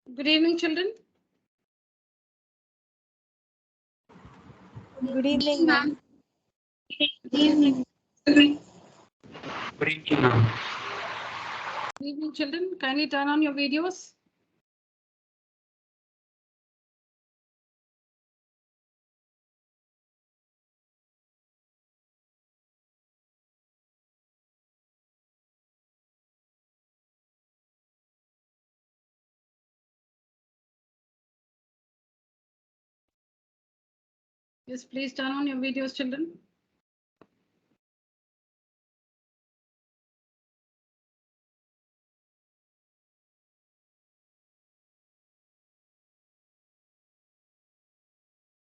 Good evening, children. Good evening, ma'am. Good evening. Good evening, ma'am. Good evening, children. Kindly turn on your videos. Yes, please turn on your videos, children.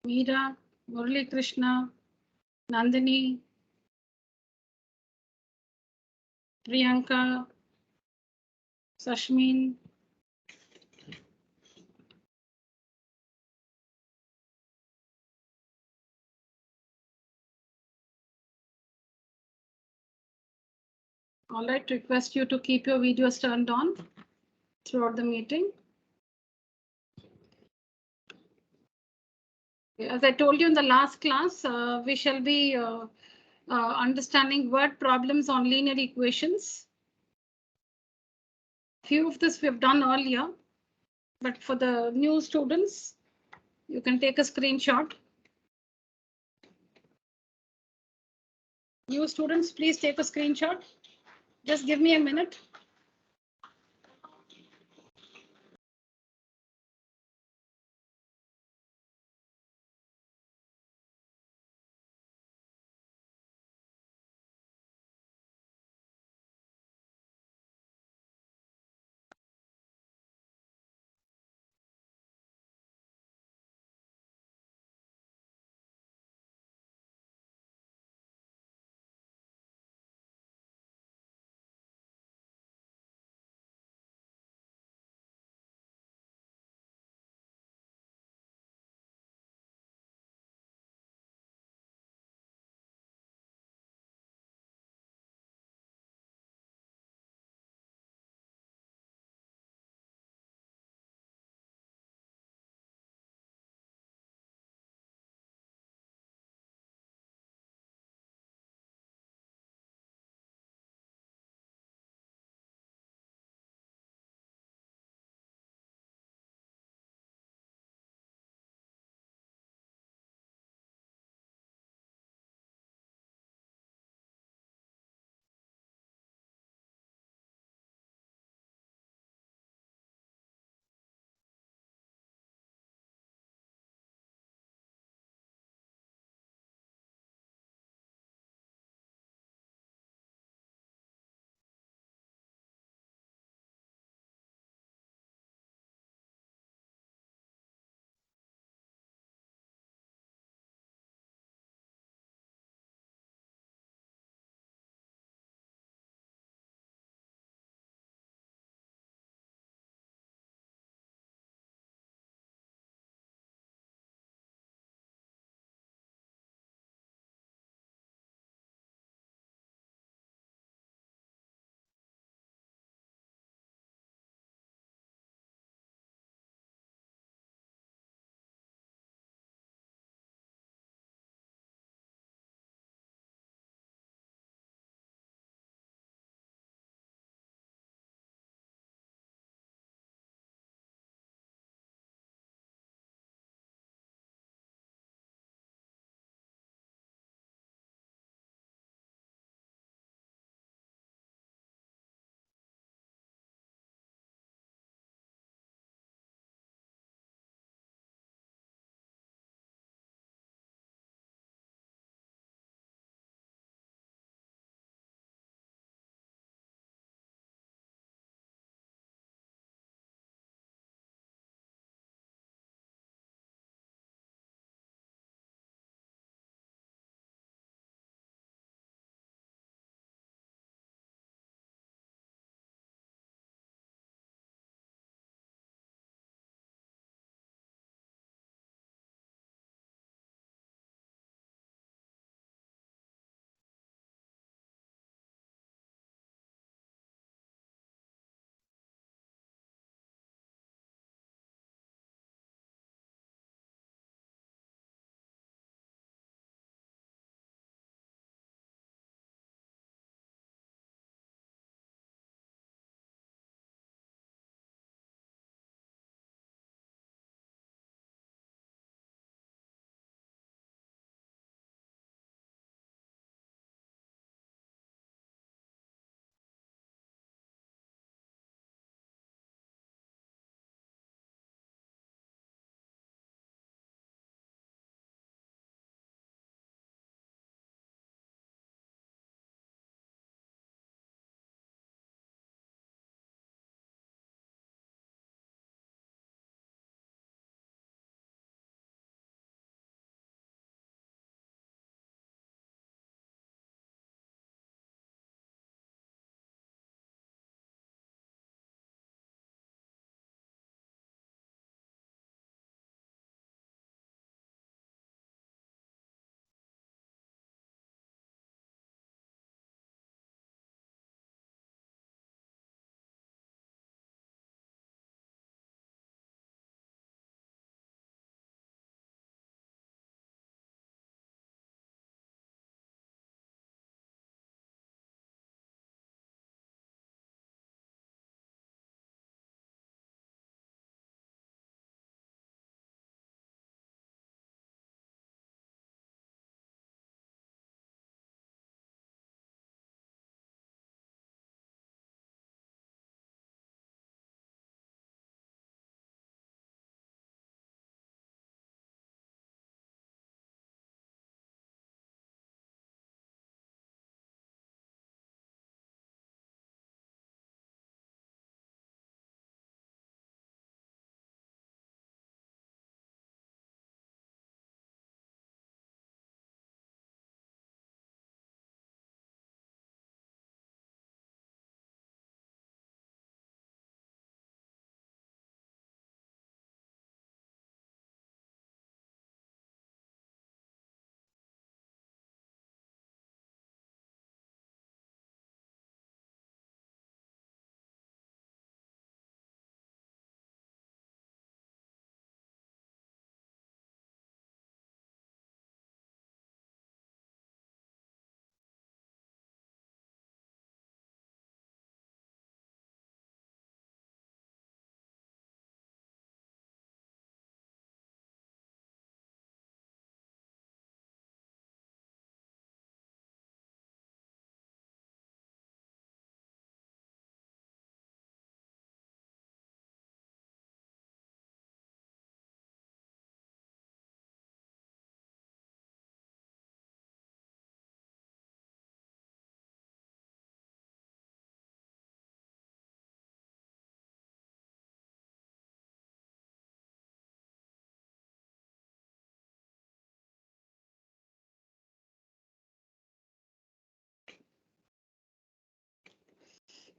Meera, Murali Krishna, Nandini, Priyanka, Sashmin. All right, request you to keep your videos turned on throughout the meeting. As I told you in the last class, we shall be understanding word problems on linear equations. Few of this we have done earlier, but for the new students, you can take a screenshot. New students, please take a screenshot. Just give me a minute.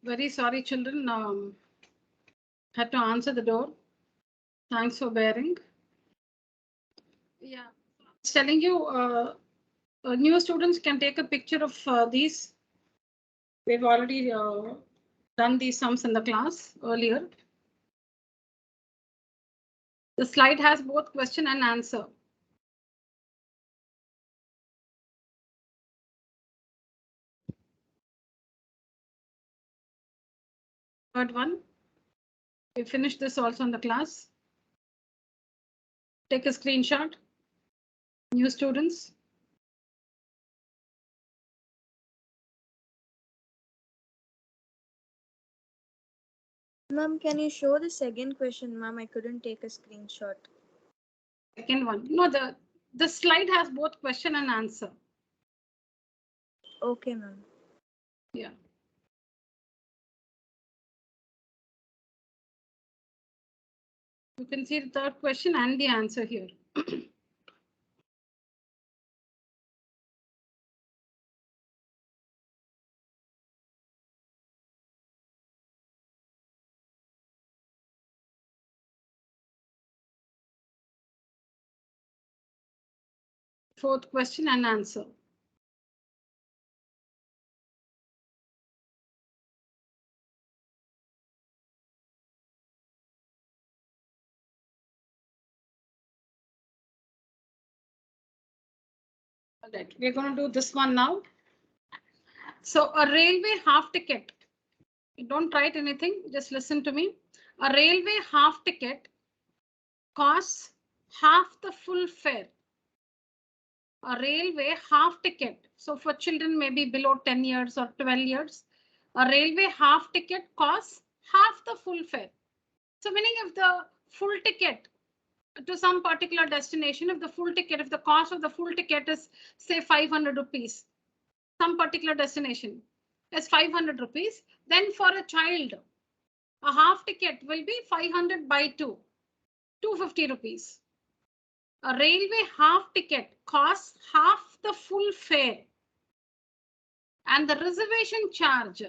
Very sorry, children. Had to answer the door. Thanks for bearing. Yeah, I was telling you, new students can take a picture of these. We've already done these sums in the class earlier. The slide has both question and answer. Third one. We finished this also in the class. Take a screenshot. New students. Ma'am, can you show the second question, ma'am? I couldn't take a screenshot. Second one. No, the slide has both question and answer. Okay, ma'am. Yeah. You can see the third question and the answer here. Fourth question and answer. All right, we're going to do this one now. So a railway half ticket. Don't write anything, just listen to me. A railway half ticket costs half the full fare. A railway half ticket. So for children maybe below 10 years or 12 years, a railway half ticket costs half the full fare. So meaning if the full ticket to some particular destination, if the cost of the full ticket is say 500 rupees, some particular destination is 500 rupees, then for a child, a half ticket will be 500 by 2, 250 rupees. A railway half ticket costs half the full fare and the reservation charge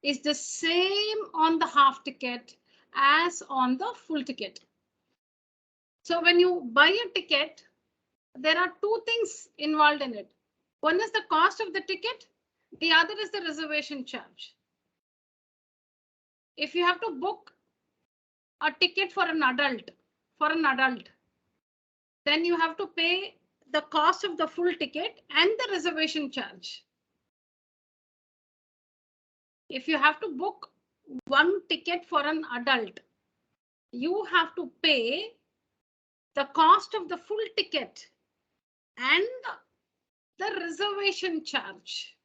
is the same on the half ticket as on the full ticket. So when you buy a ticket, there are two things involved in it. One is the cost of the ticket. The other is the reservation charge. If you have to book a ticket for an adult, then you have to pay the cost of the full ticket and the reservation charge. If you have to book one ticket for an adult, you have to pay the cost of the full ticket and the reservation charge.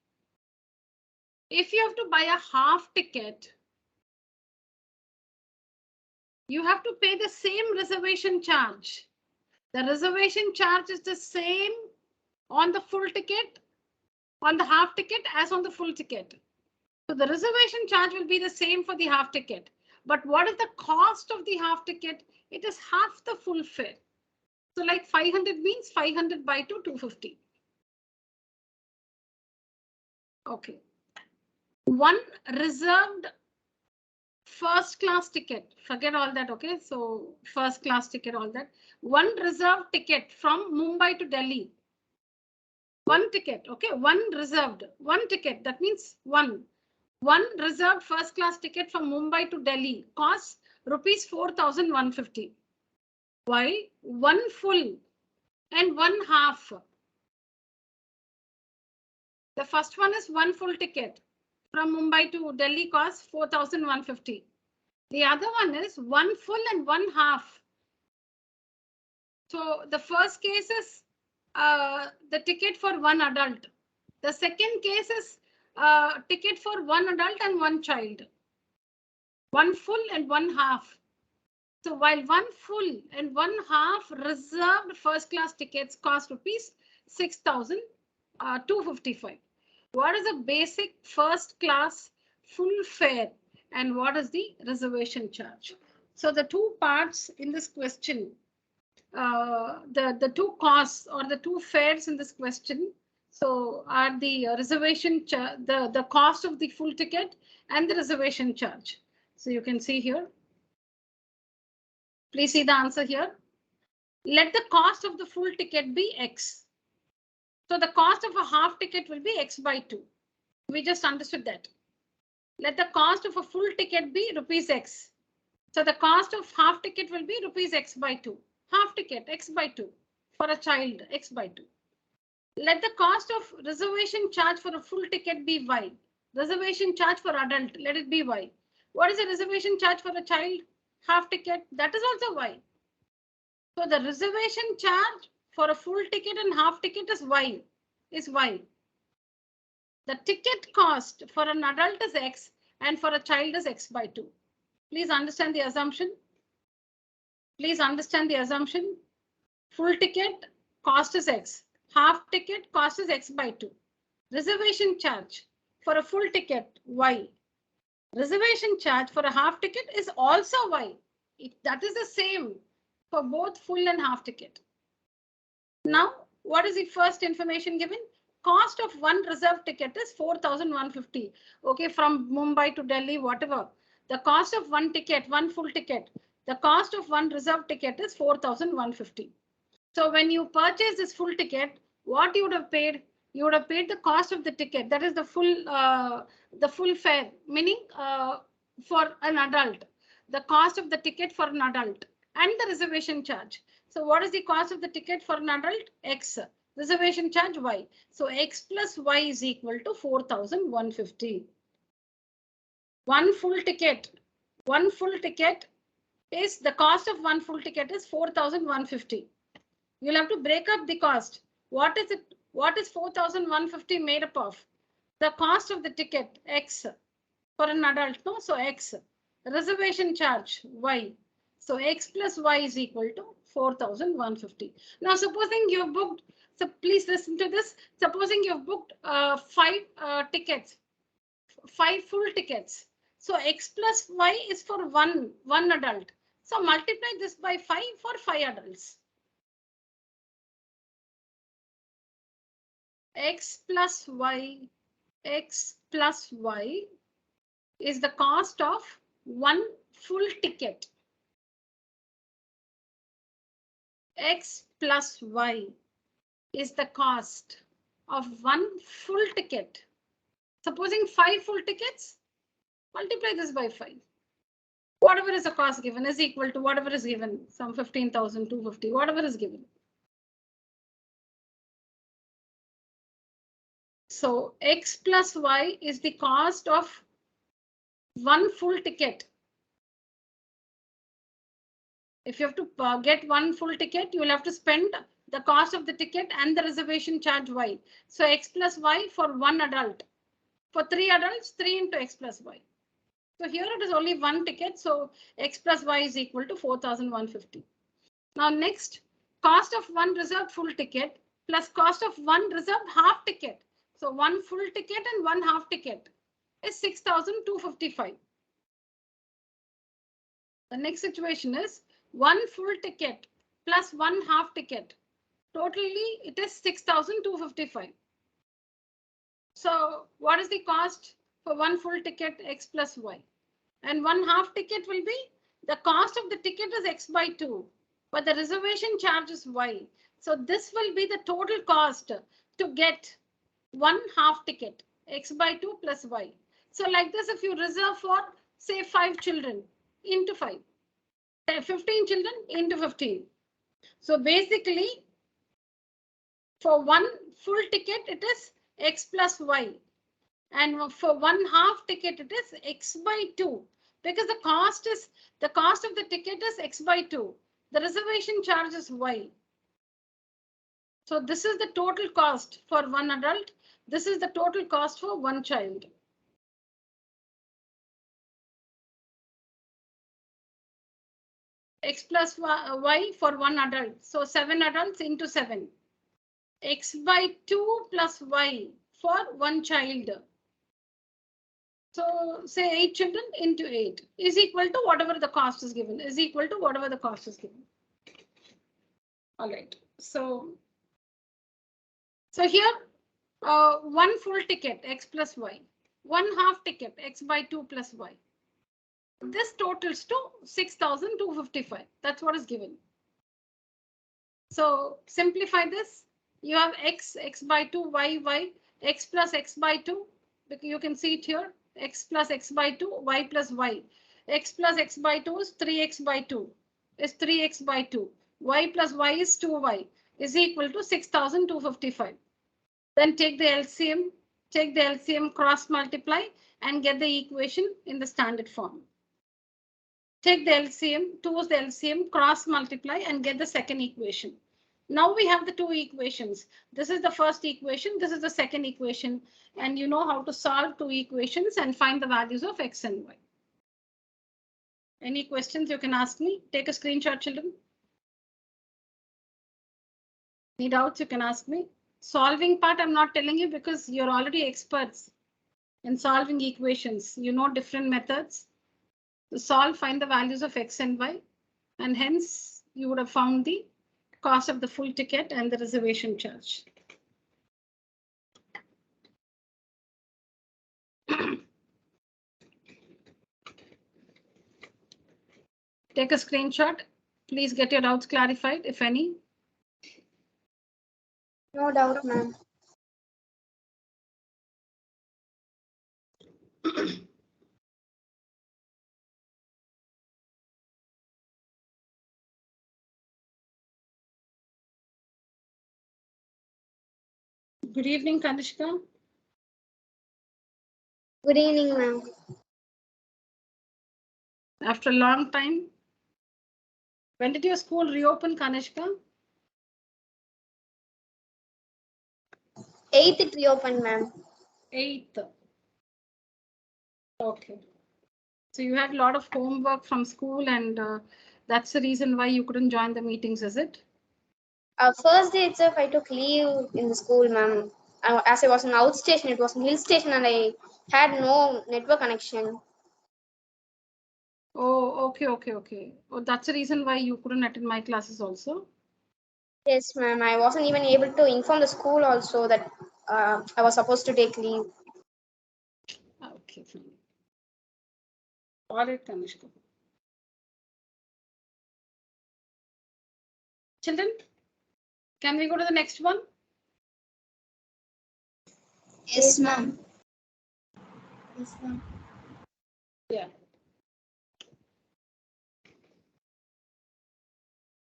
If you have to buy a half ticket, you have to pay the same reservation charge. The reservation charge is the same on the full ticket, on the half ticket as on the full ticket. So the reservation charge will be the same for the half ticket. But what is the cost of the half ticket? It is half the full fare. So like 500 means 500 by 2, 250. Okay. One reserved first class ticket. Forget all that. OK, so first class ticket, all that. One reserved ticket from Mumbai to Delhi. One ticket. OK, one reserved. One ticket. That means one reserved first class ticket from Mumbai to Delhi costs rupees 4,150. While one full and one half. The first one is one full ticket from Mumbai to Delhi costs 4,150. The other one is one full and one half. So the first case is the ticket for one adult. The second case is ticket for one adult and one child. One full and one half. So while one full and one half reserved first class tickets cost rupees 6,255. What is the basic first class full fare and what is the reservation charge? So the two parts in this question, the two costs or the two fares in this question So are the reservation the cost of the full ticket and the reservation charge. So you can see here. Please see the answer here. Let the cost of the full ticket be X. So the cost of a half ticket will be X by 2. We just understood that. Let the cost of a full ticket be rupees X. So the cost of half ticket will be rupees X by 2. Half ticket X by 2 for a child X by 2. Let the cost of reservation charge for a full ticket be Y. Reservation charge for adult, let it be Y. What is the reservation charge for a child? Half ticket, that is also Y. So the reservation charge for a full ticket and half ticket is Y. The ticket cost for an adult is X and for a child is X by 2. Please understand the assumption. Please understand the assumption. Full ticket cost is X. Half ticket cost is X by 2. Reservation charge for a full ticket, Y. Reservation charge for a half ticket is also Y. That is the same for both full and half ticket. Now, what is the first information given? Cost of one reserved ticket is 4,150. Okay, from Mumbai to Delhi, whatever. The cost of one ticket, one full ticket, the cost of one reserved ticket is 4,150. So when you purchase this full ticket, what you would have paid? You would have paid the cost of the ticket. That is the full fare, meaning for an adult, the cost of the ticket for an adult and the reservation charge. So what is the cost of the ticket for an adult? X. Reservation charge Y. So X plus Y is equal to 4,150. One full ticket is the cost of one full ticket is 4,150. You'll have to break up the cost. What is it? What is 4,150 made up of? The cost of the ticket X for an adult. No, so X. Reservation charge Y. So X plus Y is equal to 4,150. Now, supposing you've booked, so please listen to this. Supposing you've booked 5 tickets, 5 full tickets. So X plus Y is for one adult. So multiply this by 5 for 5 adults. X plus Y is the cost of one full ticket. X plus Y is the cost of one full ticket. Supposing 5 full tickets, multiply this by 5. Whatever is the cost given is equal to whatever is given, some 15,250, whatever is given. So X plus Y is the cost of one full ticket. If you have to get one full ticket, you will have to spend the cost of the ticket and the reservation charge Y. So X plus Y for one adult. For 3 adults, 3 into X plus Y. So here it is only one ticket. So X plus Y is equal to 4,150. Now next, cost of one reserved full ticket plus cost of one reserved half ticket. So one full ticket and one half ticket is 6,255. The next situation is one full ticket plus one half ticket. Totally, it is 6,255. So what is the cost for one full ticket X plus Y? And one half ticket will be the cost of the ticket is X by 2, but the reservation charge is Y. So this will be the total cost to get one half ticket X by 2 plus Y. So like this, if you reserve for say 5 children into 5, 15 children into 15. So basically for one full ticket, it is X plus Y. And for one half ticket, it is X by 2 because the cost of the ticket is X by 2. The reservation charge is Y. So this is the total cost for one adult. This is the total cost for one child. X plus Y for one adult. So 7 adults into 7. X by 2 plus Y for one child. So say 8 children into 8 is equal to whatever the cost is given, is equal to whatever the cost is given. All right. So here One full ticket, x plus y. One half ticket, x by 2 plus y. This totals to 6,255. That's what is given. So simplify this. You have x by 2, y, x plus x by 2. You can see it here. X plus x by 2, y plus y. X plus x by 2 is 3x by 2. Is 3x by 2. Y plus y is 2y. Is equal to 6,255. Then take the LCM, cross multiply and get the equation in the standard form. Take the LCM, 2 is the LCM, cross multiply and get the second equation. Now we have the two equations. This is the first equation, this is the second equation, and you know how to solve two equations and find the values of x and y. Any questions you can ask me? Take a screenshot, children. Any doubts you can ask me. Solving part I'm not telling you because you're already experts in solving equations. You know different methods. To solve, find the values of x and y, and hence you would have found the cost of the full ticket and the reservation charge. Take a screenshot. Please get your doubts clarified, if any. No doubt, ma'am. Good evening, Kanishka. Good evening, ma'am. After a long time. When did your school reopen, Kanishka? 8th it reopened, ma'am. 8th. Okay. So you had a lot of homework from school and that's the reason why you couldn't join the meetings, is it? First day itself, I took leave in the school, ma'am. As I was in outstation, it was in hill station, and I had no network connection. Oh, okay. Oh, that's the reason why you couldn't attend my classes also. Yes, ma'am. I wasn't even able to inform the school also that I was supposed to take leave. Okay, fine. All right, Kanishka. Children, can we go to the next one? Yes, ma'am. Yes, ma'am. Yeah.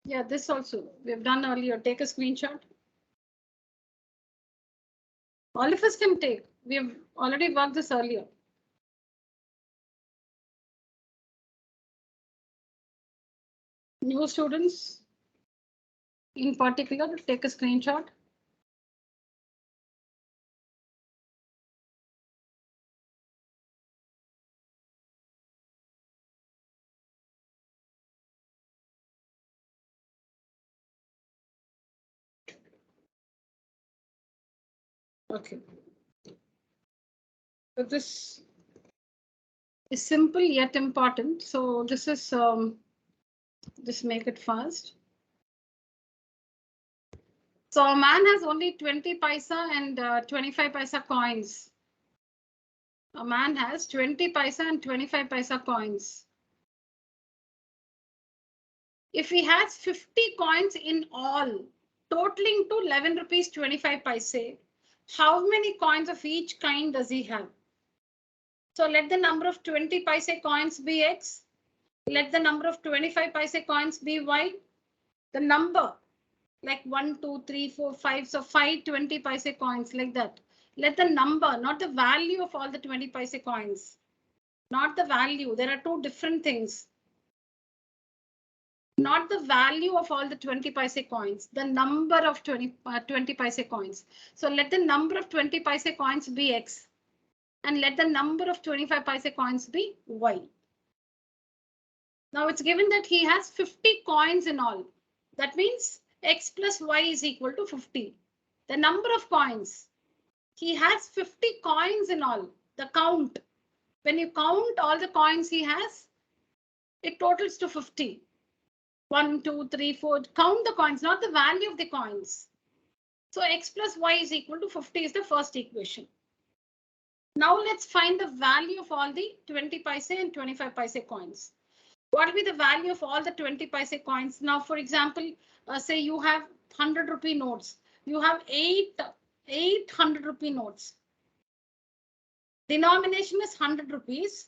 Yeah, this also we have done earlier. Take a screenshot. All of us can take. We have already worked this earlier. New students in particular, take a screenshot. Okay. So this is simple yet important. So this is just make it fast. So a man has only 20 paisa and 25 paisa coins. A man has 20 paisa and 25 paisa coins. If he has 50 coins in all, totaling to 11 rupees 25 paise, how many coins of each kind does he have? So let the number of 20 paise coins be x. Let the number of 25 paise coins be y. The number like 1, 2, 3, 4, 5. So 5 20 paise coins like that. Let the number, not the value of all the 20 paise coins. Not the value. There are two different things. Not the value of all the 20 paise coins, the number of 20 paise coins. So let the number of 20 paise coins be x and let the number of 25 paise coins be y. Now it's given that he has 50 coins in all. That means x plus y is equal to 50. The number of coins. He has 50 coins in all. The count. When you count all the coins he has, it totals to 50. 1, 2, 3, 4. Count the coins, not the value of the coins. So x plus y is equal to 50 is the first equation. Now let's find the value of all the 20 paise and 25 paise coins. What will be the value of all the 20 paise coins? Now, for example, say you have 100 rupee notes. You have 800 rupee notes. Denomination is 100 rupees.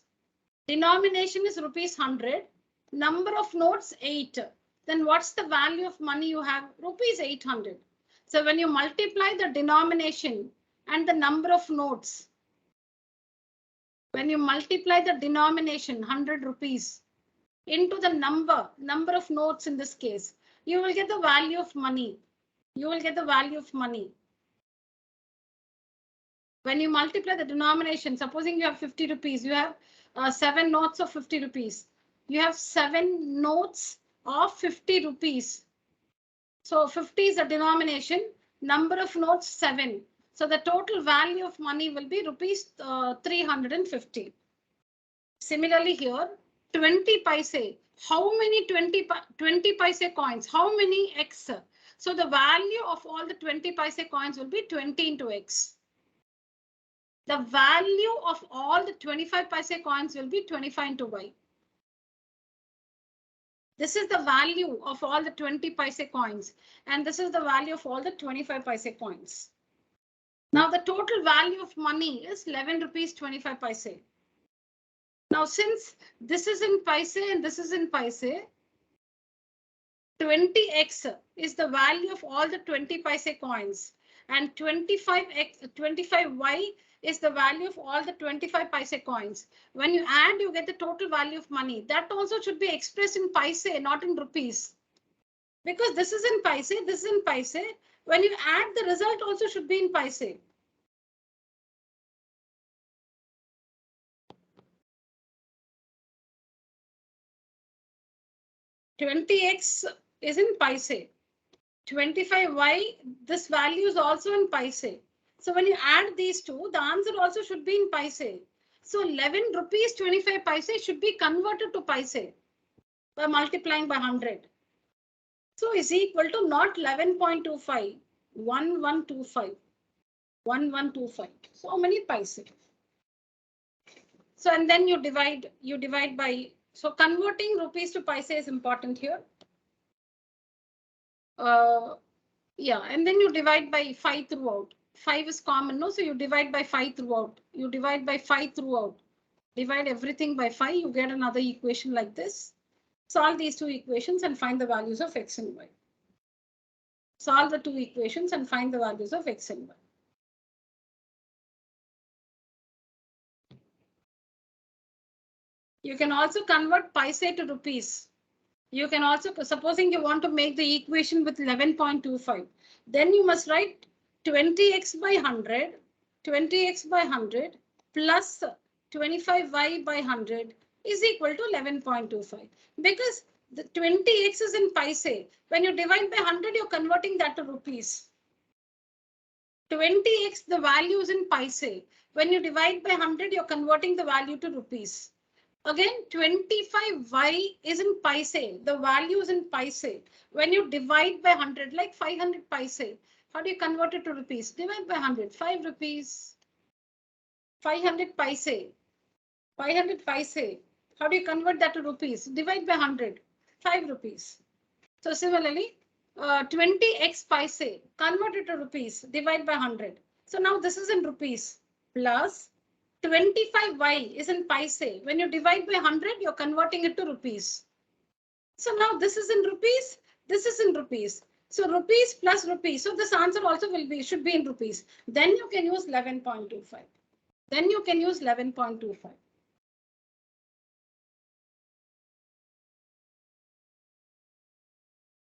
Denomination is rupees 100. Number of notes 8. Then what's the value of money you have? Rupees 800. So when you multiply the denomination and the number of notes, when you multiply the denomination 100 rupees into the number of notes in this case, you will get the value of money. You will get the value of money. When you multiply the denomination, supposing you have 50 rupees, you have 7 notes of 50 rupees. You have 7 notes of 50 rupees. So 50 is the denomination, number of notes 7. So the total value of money will be rupees 350. Similarly here, 20 paise. How many 20 paise coins? How many x? So the value of all the 20 paise coins will be 20 into x. The value of all the 25 paise coins will be 25 into y. This is the value of all the 20 paise coins, and this is the value of all the 25 paise coins. Now the total value of money is 11 rupees 25 paise. Now since this is in paise and this is in paise, 20x is the value of all the 20 paise coins, and 25y is the value of all the 25 paise coins. When you add, you get the total value of money. That also should be expressed in paise, not in rupees. Because this is in paise, this is in paise. When you add, the result also should be in paise. 20x is in paise. 25y, this value is also in paise. So when you add these two, the answer also should be in paise. So 11 rupees 25 paise should be converted to paise by multiplying by 100. So is equal to not 11.25, 1125, 1125. So how many paise? So and then you divide by, so converting rupees to paise is important here. Yeah, and then you divide by 5 throughout. 5 is common, no? So you divide by 5 throughout. You divide by 5 throughout. Divide everything by 5, you get another equation like this. Solve these two equations and find the values of x and y. Solve the two equations and find the values of x and y. You can also convert paise to rupees. You can also, supposing you want to make the equation with 11.25, then you must write 20x by 100, 20x by 100 plus 25y by 100 is equal to 11.25. Because the 20x is in paise. When you divide by 100, you're converting that to rupees. 20x, the value is in paise. When you divide by 100, you're converting the value to rupees. Again, 25y is in paise. The value is in paise. When you divide by 100, like 500 paise, how do you convert it to rupees? Divide by 100, 5 rupees. 500 paise, 500 paise. How do you convert that to rupees? Divide by 100, 5 rupees. So similarly, 20x paise, convert it to rupees, divide by 100. So now this is in rupees plus 25y is in paise. When you divide by 100, you're converting it to rupees. So now this is in rupees, this is in rupees. So rupees plus rupees. So this answer also should be in rupees. Then you can use 11.25. Then you can use 11.25.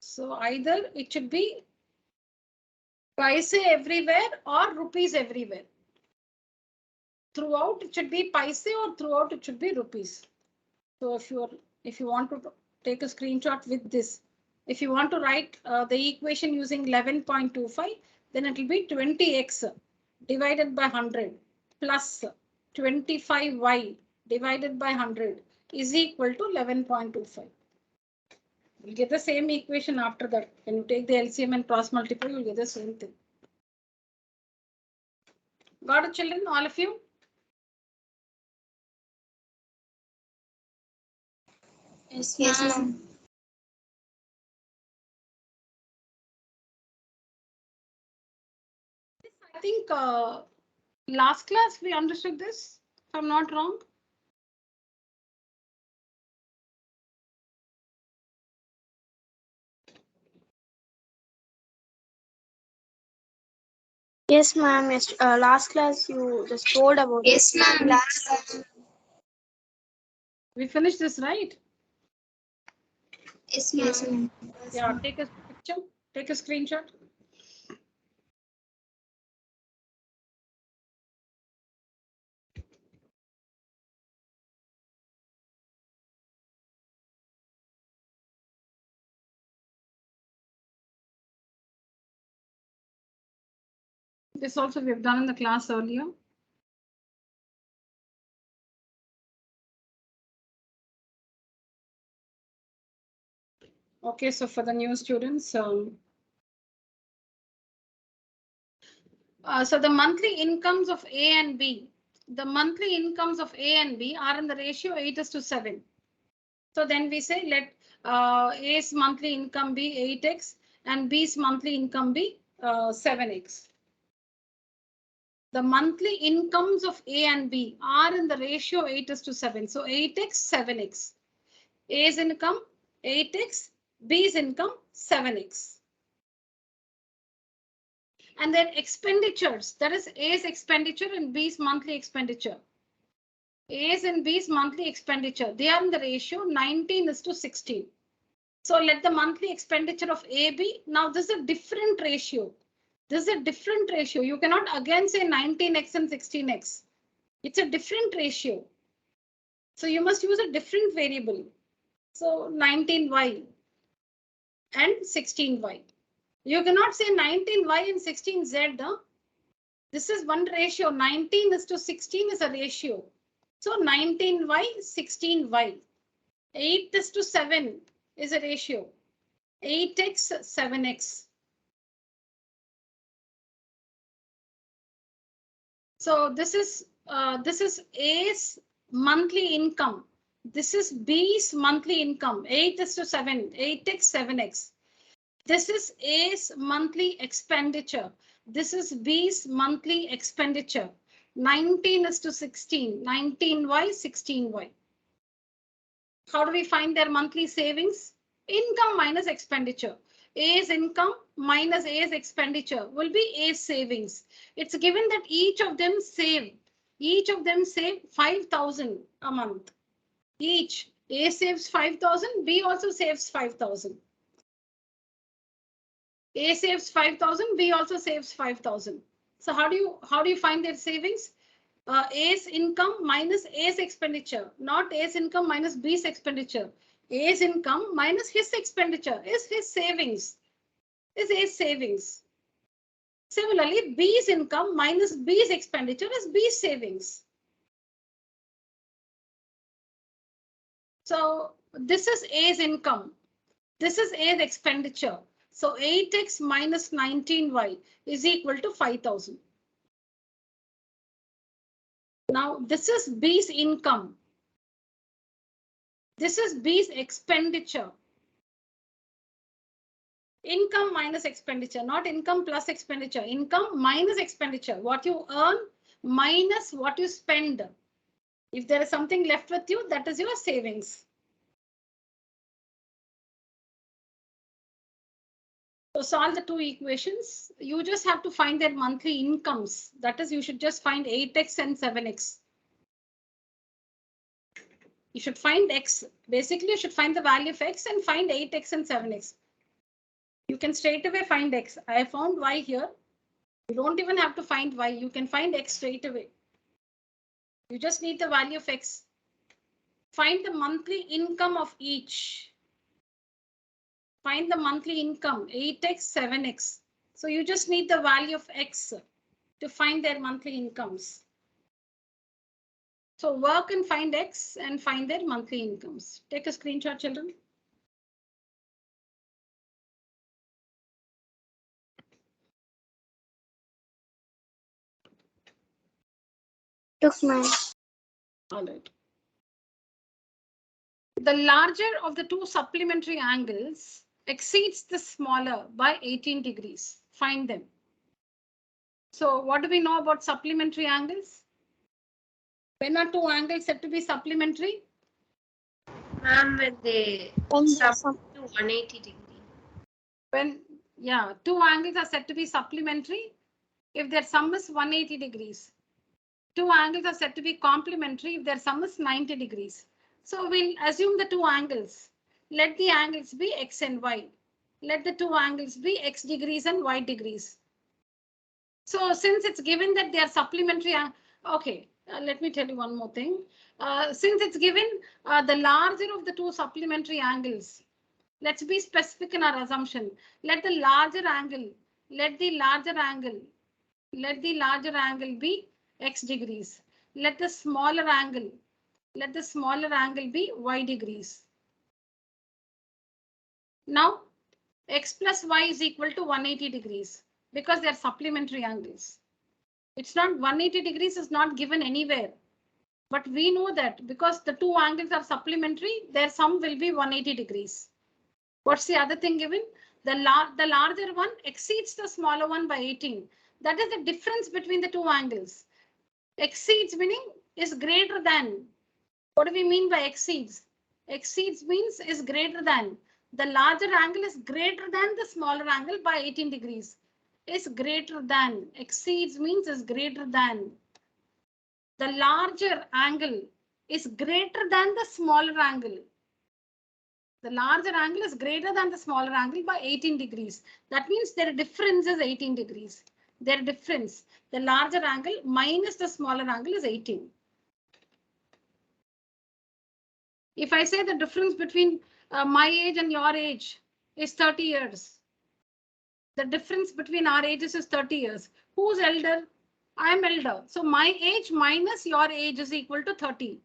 So either it should be paise everywhere or rupees everywhere. Throughout it should be paise or throughout it should be rupees. So if you want to take a screenshot with this, if you want to write the equation using 11.25, then it will be 20x divided by 100 plus 25y divided by 100 is equal to 11.25. You'll get the same equation after that. When you take the LCM and cross multiply, you'll get the same thing. Got it, children, all of you? Yes, ma'am. I think last class we understood this, if I'm not wrong. Yes, ma'am. Yes, last class you just told about it. Yes, ma'am. Last class. We finished this, right? Yes, Yes, ma'am. ma'am. Yeah, take a picture, take a screenshot. This also we have done in the class earlier. Okay, so for the new students, so the monthly incomes of A and B, the monthly incomes of A and B are in the ratio 8:7. So then we say let A's monthly income be 8x and B's monthly income be 7x. The monthly incomes of A and B are in the ratio 8:7. So 8x, 7x. A's income 8x, B's income 7x. And then expenditures, that is A's expenditure and B's monthly expenditure. A's and B's monthly expenditure, they are in the ratio 19:16. So let the monthly expenditure of A be, now this is a different ratio. This is a different ratio. You cannot again say 19x and 16x. It's a different ratio. So you must use a different variable. So 19y and 16y. You cannot say 19y and 16z. Huh? This is one ratio. 19:16 is a ratio. So 19y, 16y. 8:7 is a ratio. 8x, 7x. So this is A's monthly income. This is B's monthly income. 8:7, 8x, 7x. This is A's monthly expenditure. This is B's monthly expenditure. 19:16, 19y, 16y. How do we find their monthly savings? Income minus expenditure. A's income minus A's expenditure will be A's savings. It's given that each of them save 5,000 a month. Each. A saves 5,000, B also saves 5,000. A saves 5,000, B also saves 5,000. So how do you find their savings? A's income minus A's expenditure, not A's income minus B's expenditure. A's income minus his expenditure is his savings, is A's savings. Similarly, B's income minus B's expenditure is B's savings. So this is A's income. This is A's expenditure. So 8x minus 19y is equal to 5,000. Now this is B's income. This is B's expenditure. Income minus expenditure, not income plus expenditure. Income minus expenditure. What you earn minus what you spend. If there is something left with you, that is your savings. So solve the two equations. You just have to find their monthly incomes. That is, you should just find 8x and 7x. You should find x. Basically, you should find the value of x and find 8x and 7x. You can straight away find x. I have found y here. You don't even have to find y. You can find x straight away. You just need the value of x. Find the monthly income of each. Find the monthly income, 8x, 7x. So you just need the value of x to find their monthly incomes. So work and find x and find their monthly incomes. Take a screenshot, children. took mine. All right. The larger of the two supplementary angles exceeds the smaller by 18 degrees. Find them. So what do we know about supplementary angles? When are two angles said to be supplementary? Ma'am, when they sum to 180 degree. When, yeah, two angles are said to be supplementary if their sum is 180 degrees. Two angles are said to be complementary if their sum is 90 degrees. So we'll assume the two angles. Let the angles be x and y. Let the two angles be x degrees and y degrees. So since it's given that they are supplementary, okay, let me tell you one more thing. Since it's given the larger of the two supplementary angles, let's be specific in our assumption. Let the larger angle be x degrees. Let the smaller angle be y degrees. Now, x plus y is equal to 180 degrees because they are supplementary angles. It's not 180 degrees is not given anywhere. But we know that because the two angles are supplementary, their sum will be 180 degrees. What's the other thing given? The larger one exceeds the smaller one by 18. That is the difference between the two angles. Exceeds meaning is greater than. What do we mean by exceeds? Exceeds means is greater than. The larger angle is greater than the smaller angle by 18 degrees. Is greater than. Exceeds means is greater than. The larger angle is greater than the smaller angle. The larger angle is greater than the smaller angle by 18 degrees. That means their difference is 18 degrees. Their difference, the larger angle minus the smaller angle is 18. If I say the difference between my age and your age is 30 years. The difference between our ages is 30 years. Who's elder? I'm elder. So my age minus your age is equal to 30.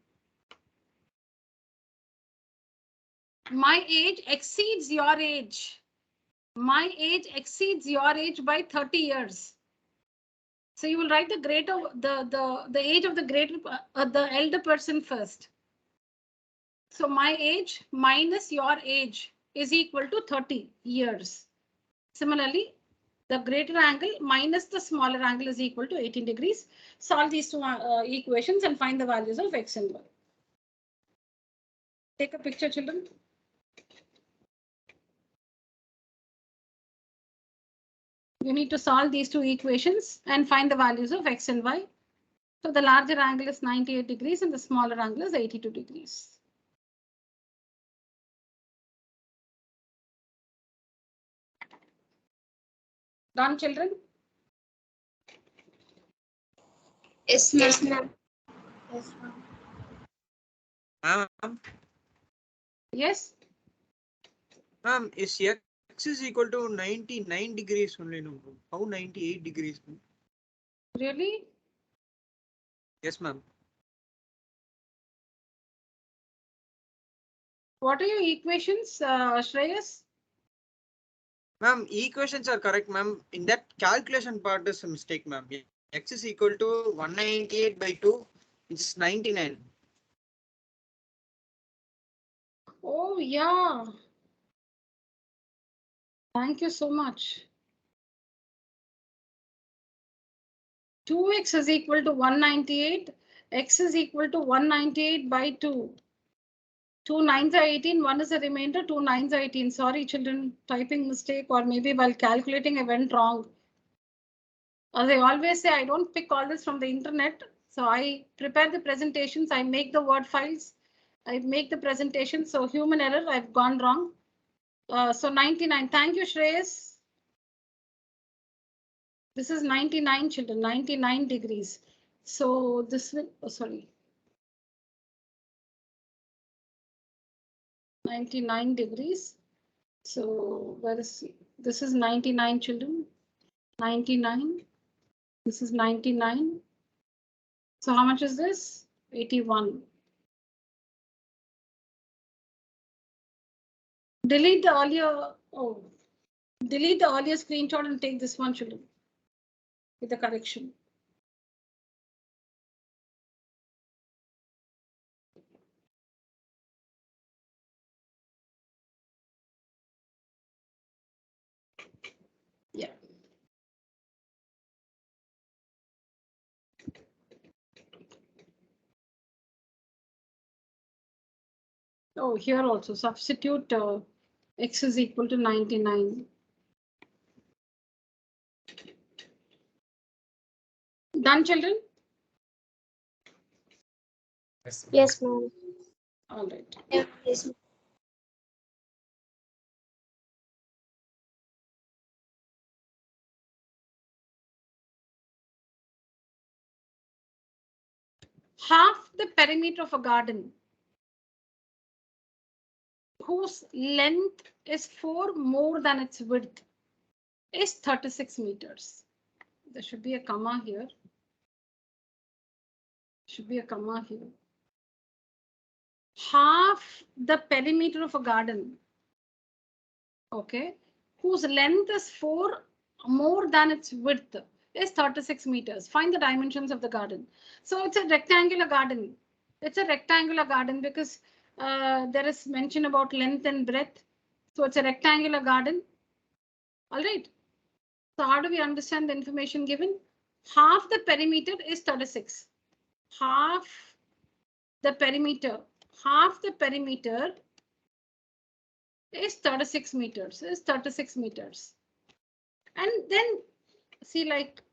My age exceeds your age. My age exceeds your age by 30 years. So you will write the age of the elder person first. So my age minus your age is equal to 30 years. Similarly, the greater angle minus the smaller angle is equal to 18 degrees. Solve these two equations and find the values of x and y. Take a picture, children. You need to solve these two equations and find the values of x and y. So the larger angle is 98 degrees and the smaller angle is 82 degrees. Done, children? Yes, ma'am. Yes, ma'am. Ma'am, Yes. ma'am, is x is equal to 99 degrees only? No, how 98 degrees? Really? Yes, ma'am. What are your equations, Shreyas? Ma'am, equations are correct, ma'am. In that calculation part is a mistake, ma'am. X is equal to 198 by 2, which is 99. Oh, yeah. Thank you so much. 2x is equal to 198. X is equal to 198 by 2. 2 9s are 18. 1 is a remainder. 2 9s are 18. Sorry, children, typing mistake, or maybe while calculating I went wrong. As I always say, I don't pick all this from the internet. So I prepare the presentations. I make the word files. I make the presentation. So human error, I've gone wrong. So 99. Thank you, Shreyas. This is 99, children, 99 degrees. So this will, oh, sorry. 99 degrees. So where is, this is 99, children. 99. This is 99. So how much is this? 81. Delete the earlier, oh, delete the earlier screenshot and take this one, children, with the correction. Yeah. Oh, here also substitute x is equal to 99. Done, children? Yes, ma'am. All right. Yes, ma'am. Half the perimeter of a garden whose length is 4 more than its width is 36 meters. There should be a comma here. Should be a comma here. Half the perimeter of a garden, okay, whose length is 4 more than its width is 36 meters. Find the dimensions of the garden. So it's a rectangular garden. It's a rectangular garden because there is mention about length and breadth. So it's a rectangular garden. All right. So how do we understand the information given? Half the perimeter is 36. Half the perimeter is 36 meters, And then see, like,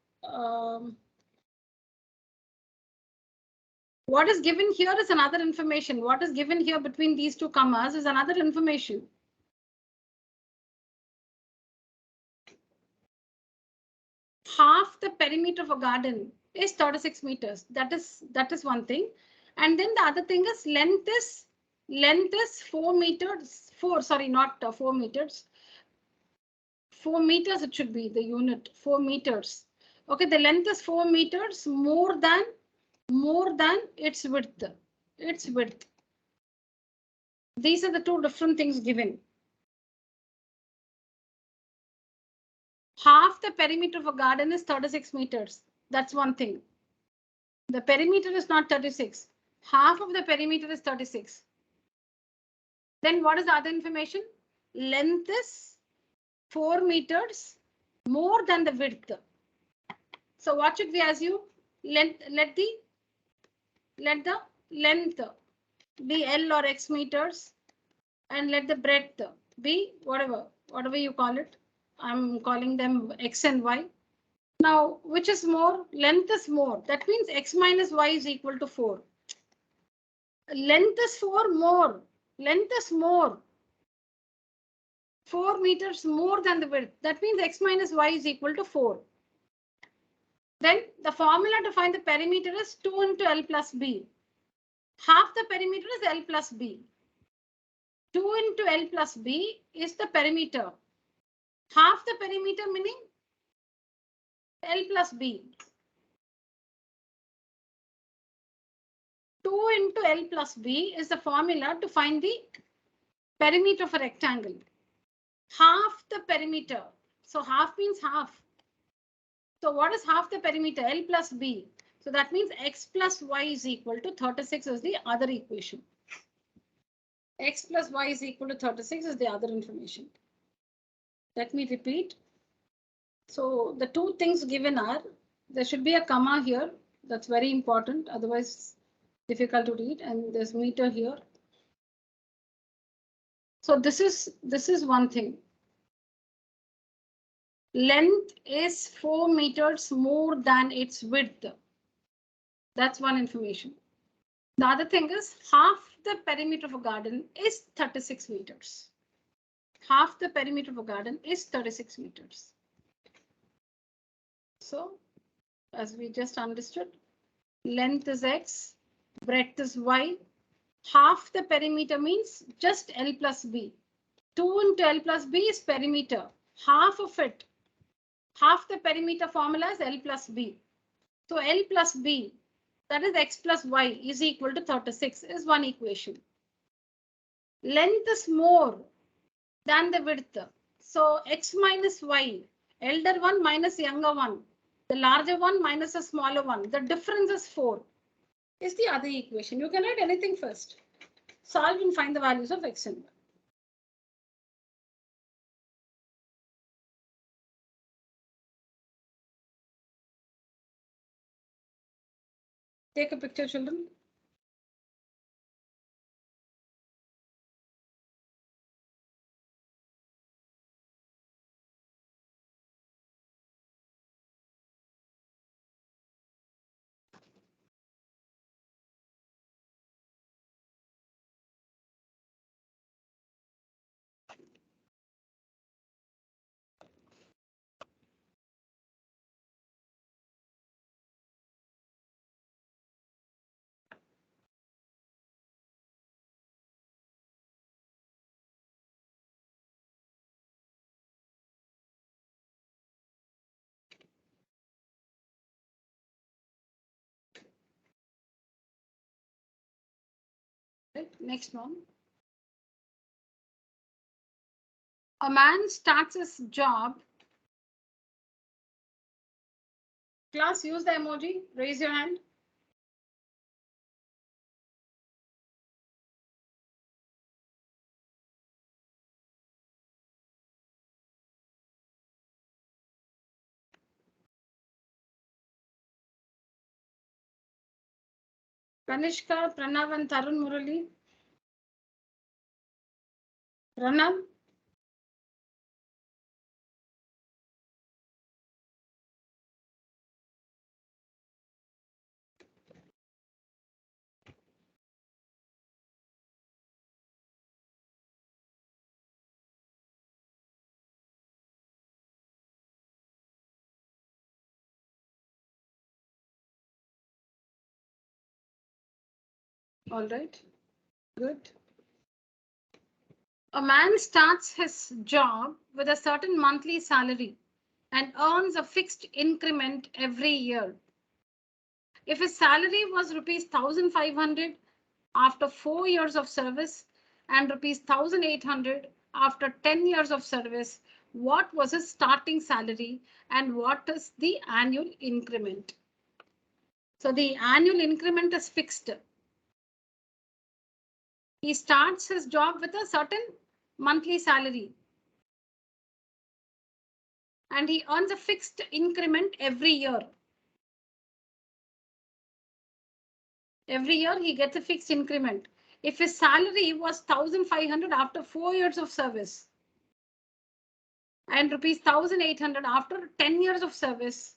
what is given here is another information. What is given here between these two commas is another information. Half the perimeter of a garden is 36 meters. That is one thing. And then the other thing is length is 4 meters. 4 meters. 4 meters it should be the unit. 4 meters. Okay, the length is 4 meters more than its width. These are the two different things given. Half the perimeter of a garden is 36 meters. That's one thing. The perimeter is not 36. Half of the perimeter is 36. Then what is the other information? Length is 4 meters more than the width. So what should we assume? Let the length be L or X meters and let the breadth be whatever you call it. I'm calling them X and Y. Now, which is more? Length is more. That means X minus Y is equal to 4. Length is 4 more. Length is more. 4 meters more than the width. That means X minus Y is equal to 4. Then the formula to find the perimeter is 2 into L plus B. Half the perimeter is L plus B. 2 into L plus B is the perimeter. Half the perimeter meaning L plus B. 2 into L plus B is the formula to find the perimeter of a rectangle. Half the perimeter. So half means half. So what is half the perimeter? L plus B. So that means X plus Y is equal to 36 is the other equation. X plus Y is equal to 36 is the other information. Let me repeat. So the two things given are, there should be a comma here. That's very important. Otherwise, difficult to read. And there's meter here. So this is one thing. Length is 4 meters more than its width. That's one information. The other thing is half the perimeter of a garden is 36 meters. Half the perimeter of a garden is 36 meters. So, as we just understood, length is X, breadth is Y. Half the perimeter means just L plus B. 2 into L plus B is perimeter. Half of it, half the perimeter formula is L plus B. So L plus B, that is X plus Y, is equal to 36 is one equation. Length is more than the width. So X minus Y, elder one minus younger one, the larger one minus the smaller one. The difference is 4 is the other equation. You can write anything first. Solve and find the values of X and Y. Take a picture, children. Right, next one. A man starts his job. Class, use the emoji. Raise your hand. Kanishka, Pranav, and Tarun Murali. Pranav. All right, good. A man starts his job with a certain monthly salary and earns a fixed increment every year. If his salary was rupees 1,500 after 4 years of service and rupees 1,800 after 10 years of service, what was his starting salary and what is the annual increment? So the annual increment is fixed. He starts his job with a certain monthly salary and he earns a fixed increment every year. Every year he gets a fixed increment. If his salary was 1,500 after 4 years of service and rupees 1,800 after 10 years of service,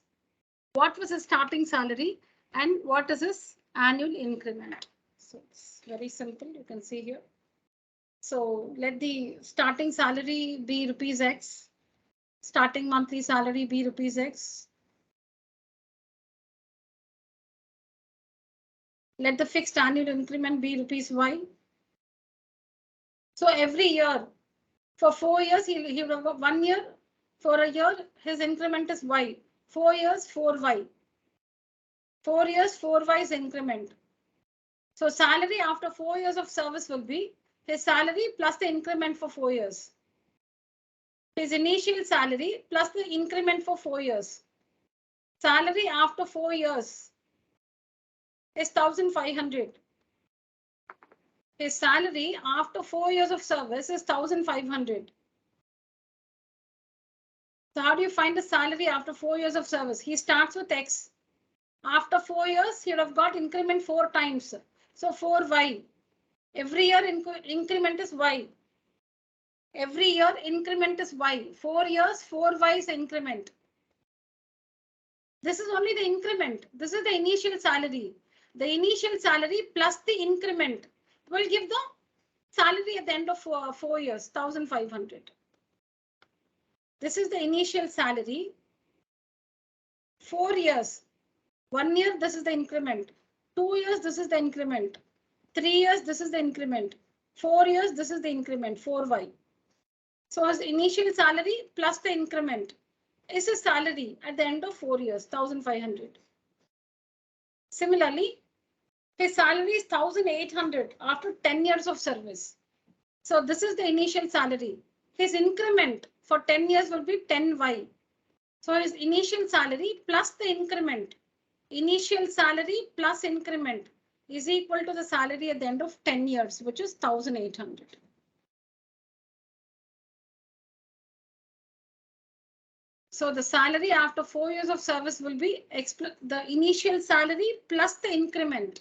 what was his starting salary and what is his annual increment? So it's very simple. You can see here. So let the starting salary be rupees X. Starting monthly salary be rupees X. Let the fixed annual increment be rupees Y. So every year, for 4 years, he will have 1 year. For a year, his increment is Y. 4 years, 4Y. 4 years, 4Y's increment. So salary after 4 years of service will be his salary plus the increment for 4 years. His initial salary plus the increment for 4 years. Salary after 4 years is 1,500. His salary after 4 years of service is 1,500. So how do you find the salary after 4 years of service? He starts with X. After 4 years, he would have got increment 4 times. So 4Y. Every year increment is Y. Every year increment is Y. 4 years, 4Y's increment. This is only the increment. This is the initial salary. The initial salary plus the increment will give the salary at the end of 4 years, 1,500. This is the initial salary. 4 years. 1 year, this is the increment. 2 years, this is the increment. 3 years, this is the increment. 4 years, this is the increment, 4Y. So his initial salary plus the increment is his salary at the end of 4 years, 1,500. Similarly, his salary is 1,800 after 10 years of service. So this is the initial salary. His increment for 10 years will be 10Y. So his initial salary plus the increment, initial salary plus increment is equal to the salary at the end of 10 years, which is 1,800. . 。 . 。 . . . . . . . . . . . . . . . . . . . . . . . . . . . . . . . . . . . . . . . . . . . . . . . . . . . . So the salary after 4 years of service will be the initial salary plus the increment.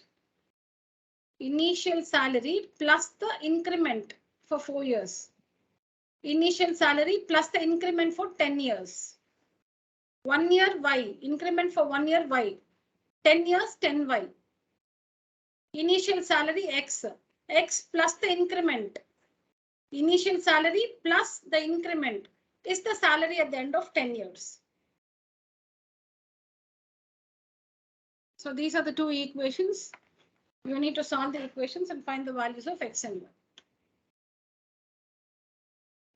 Initial salary plus the increment for 4 years. Initial salary plus the increment for 10 years. 1 year Y, increment for 1 year Y. 10 years 10Y. Initial salary X, X plus the increment. Initial salary plus the increment is the salary at the end of 10 years. So these are the two equations. You need to solve the equations and find the values of X and Y.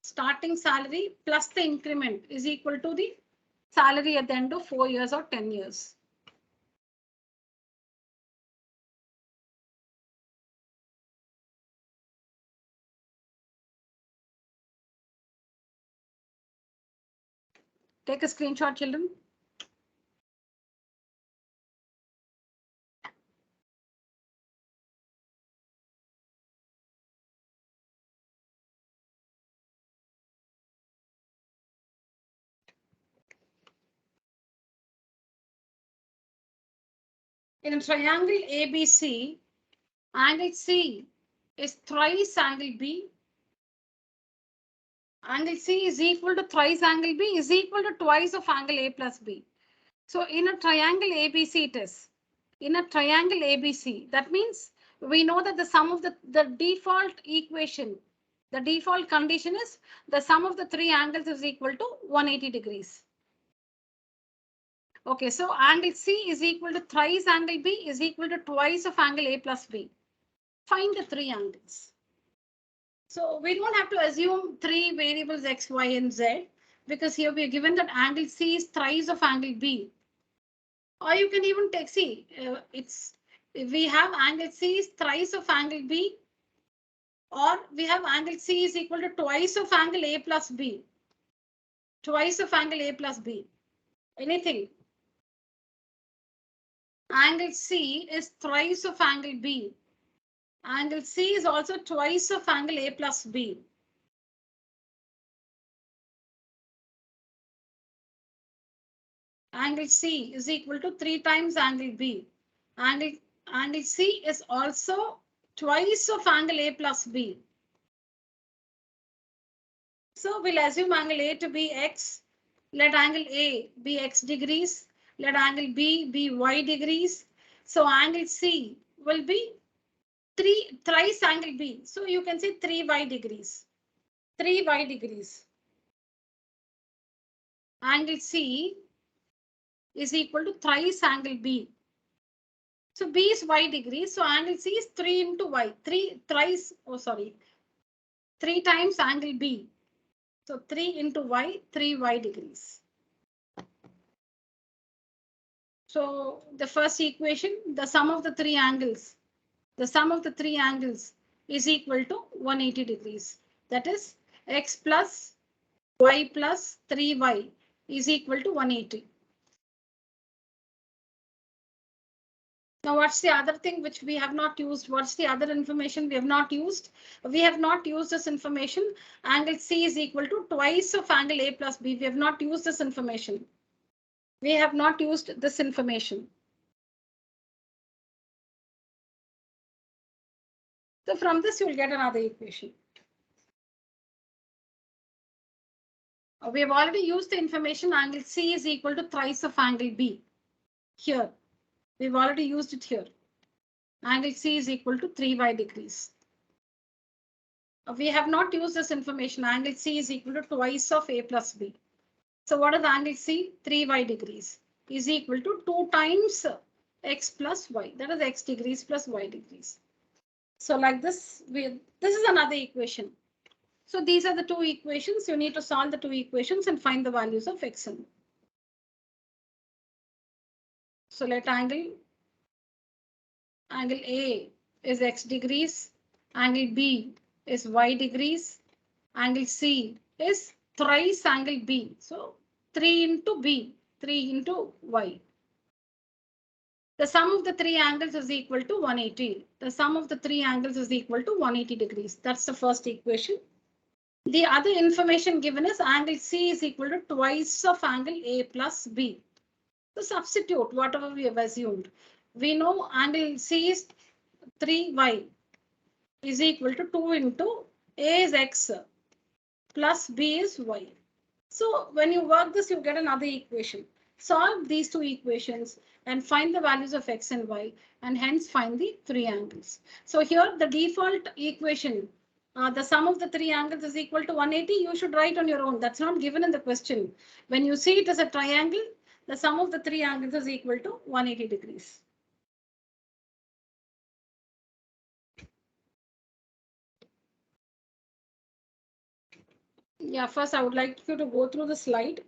Starting salary plus the increment is equal to the salary at the end of 4 years or 10 years. Take a screenshot, children. In a triangle ABC, angle C is thrice angle B. Angle C is equal to thrice angle B is equal to twice of angle A plus B. So in a triangle ABC it is. In a triangle ABC, that means we know that the sum of the default equation, the default condition is the sum of the three angles is equal to 180 degrees. Okay, so angle C is equal to thrice angle B is equal to twice of angle A plus B. Find the three angles. So we don't have to assume three variables X, Y, and Z because here we are given that angle C is thrice of angle B. Or you can even take, see, we have angle C is thrice of angle B, or we have angle C is equal to twice of angle A plus B. Twice of angle A plus B. Anything. Angle C is thrice of angle B. Angle C is also twice of angle A plus B. Angle C is equal to 3 times angle B. Angle C is also twice of angle A plus B. So we'll assume angle A to be X. Let angle A be X degrees. Let angle B be Y degrees. So angle C will be thrice angle B. So you can say 3Y degrees. 3Y degrees. Angle C is equal to thrice angle B. So B is Y degrees. So angle C is 3 into Y. 3 times angle B. So 3 into Y, 3Y degrees. So the first equation, the sum of the three angles is equal to 180 degrees. That is X plus Y plus 3Y is equal to 180. Now, what's the other thing which we have not used? What's the other information we have not used? We have not used this information. Angle C is equal to twice of angle A plus B. We have not used this information. We have not used this information. So from this, you will get another equation. We have already used the information angle C is equal to thrice of angle B. Here, we've already used it here. Angle C is equal to 3Y degrees. We have not used this information. Angle C is equal to twice of A plus B. So what is angle C? 3Y degrees is equal to 2 times X plus Y. That is X degrees plus Y degrees. So like this, this is another equation. So these are the two equations. You need to solve the two equations and find the values of X and Y. So let angle A is X degrees, angle B is Y degrees, angle C is thrice angle B. So 3 into B, 3 into Y. The sum of the three angles is equal to 180. The sum of the three angles is equal to 180 degrees. That's the first equation. The other information given is angle C is equal to twice of angle A plus B. So substitute whatever we have assumed. We know angle C is 3y is equal to 2 into A is x plus B is y. So when you work this, you get another equation. Solve these two equations and find the values of x and y, and hence find the three angles. So here the default equation, the sum of the three angles is equal to 180. You should write on your own. That's not given in the question. When you see it as a triangle, the sum of the three angles is equal to 180 degrees. Yeah, first I would like you to go through the slide.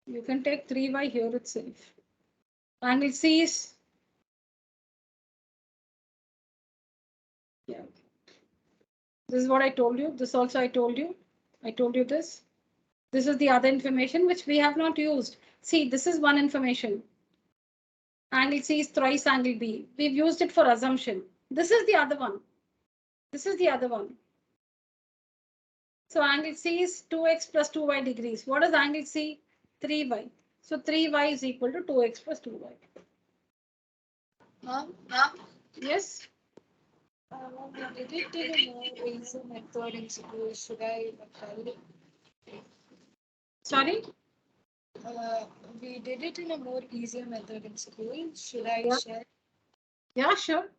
You can take 3y here itself. Angle C is, yeah. This is what I told you. This also I told you. I told you this. This is the other information which we have not used. See, this is one information. Angle C is thrice angle B. We've used it for assumption. This is the other one. This is the other one. So angle C is 2x plus 2y degrees. What is angle C? 3y. So 3y is equal to 2x plus 2y. Yes. We did take a more easy method in school. Should I tell you? Sorry? We did it in a more easier method in school. Should I share? Yeah, sure.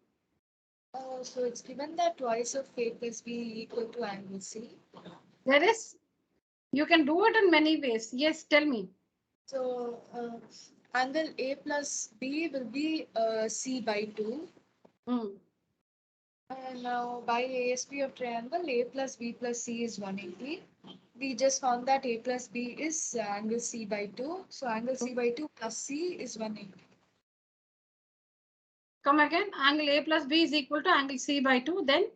So it's given that twice of A plus B equal to angle C. There is. You can do it in many ways. Yes, tell me. So angle A plus B will be C by 2. And now by ASP of triangle, A plus B plus C is 180. We just found that A plus B is angle C by 2. So angle C by 2 plus C is 180. Come again. Angle A plus B is equal to angle C by 2. Then?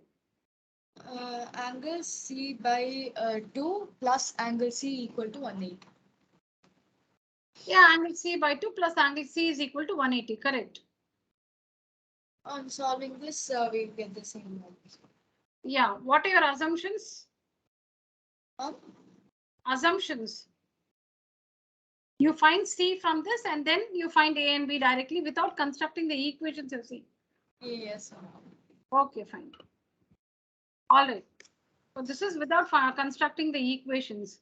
Angle C by 2 plus angle C equal to 180. Yeah, angle C by 2 plus angle C is equal to 180. Correct. On solving this, we get the same values. Yeah. What are your assumptions? Assumptions. You find C from this and then you find A and B directly without constructing the equations of C. Yes. Okay, fine. All right. So this is without constructing the equations.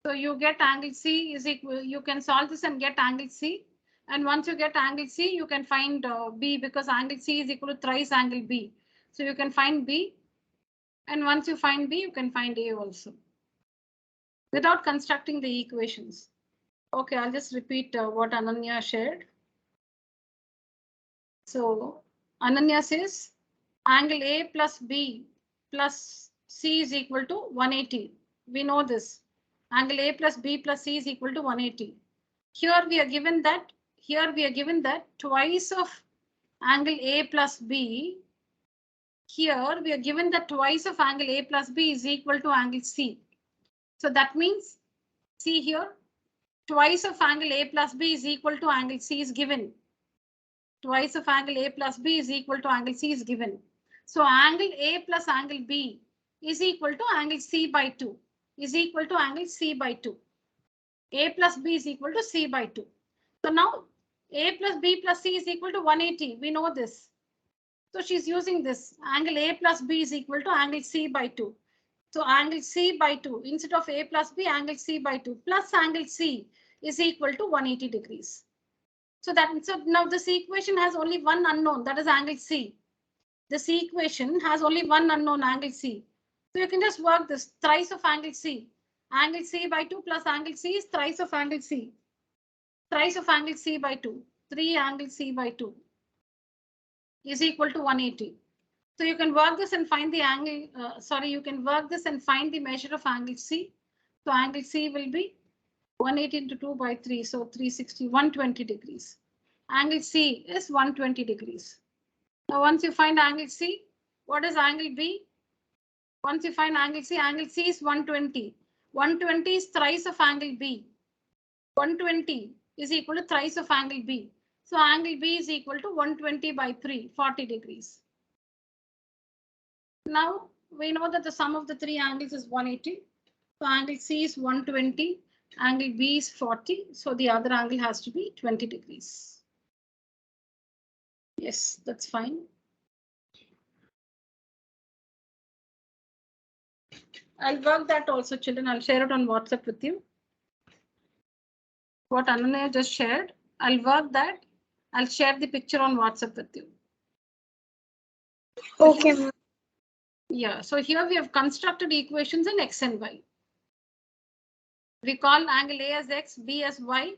So you get angle C is equal. You can solve this and get angle C. And once you get angle C, you can find B because angle C is equal to thrice angle B. So you can find B. And once you find B, you can find A also. Without constructing the equations. Okay, I'll just repeat what Ananya shared. So Ananya says angle A plus B plus C is equal to 180. We know this. Angle A plus B plus C is equal to 180. Here we are given that twice of angle A plus B. Here we are given that twice of angle A plus B is equal to angle C. So that means, see here, twice of angle A plus B is equal to angle C is given. Twice of angle A plus B is equal to angle C is given. So angle A plus angle B is equal to angle C by 2 is equal to angle C by 2. A plus B is equal to C by 2. So now A plus B plus C is equal to 180. We know this. So she's using this. Angle A plus B is equal to angle C by 2. So angle C by 2 instead of A plus B, angle C by 2 plus angle C is equal to 180 degrees. So now this equation has only one unknown, that is angle C. This equation has only one unknown, angle C. So you can just work this thrice of angle C. Angle C by 2 plus angle C is thrice of angle C. Thrice of angle C by 2. 3 angle C by 2 is equal to 180. So you can work this and find the angle. You can work this and find the measure of angle C. So angle C will be 180 into 2 by 3. So 360, 120 degrees. Angle C is 120 degrees. Now once you find angle C, what is angle B? Once you find angle C is 120. 120 is thrice of angle B. 120 is equal to thrice of angle B. So angle B is equal to 120 by 3, 40 degrees. Now we know that the sum of the three angles is 180. So angle C is 120, angle B is 40. So the other angle has to be 20 degrees. Yes, that's fine. I'll work that also, children. I'll share it on WhatsApp with you. What Ananya just shared, I'll work that. I'll share the picture on WhatsApp with you. Okay, ma'am. Yeah, so here we have constructed equations in X and Y. We call angle A as X, B as Y.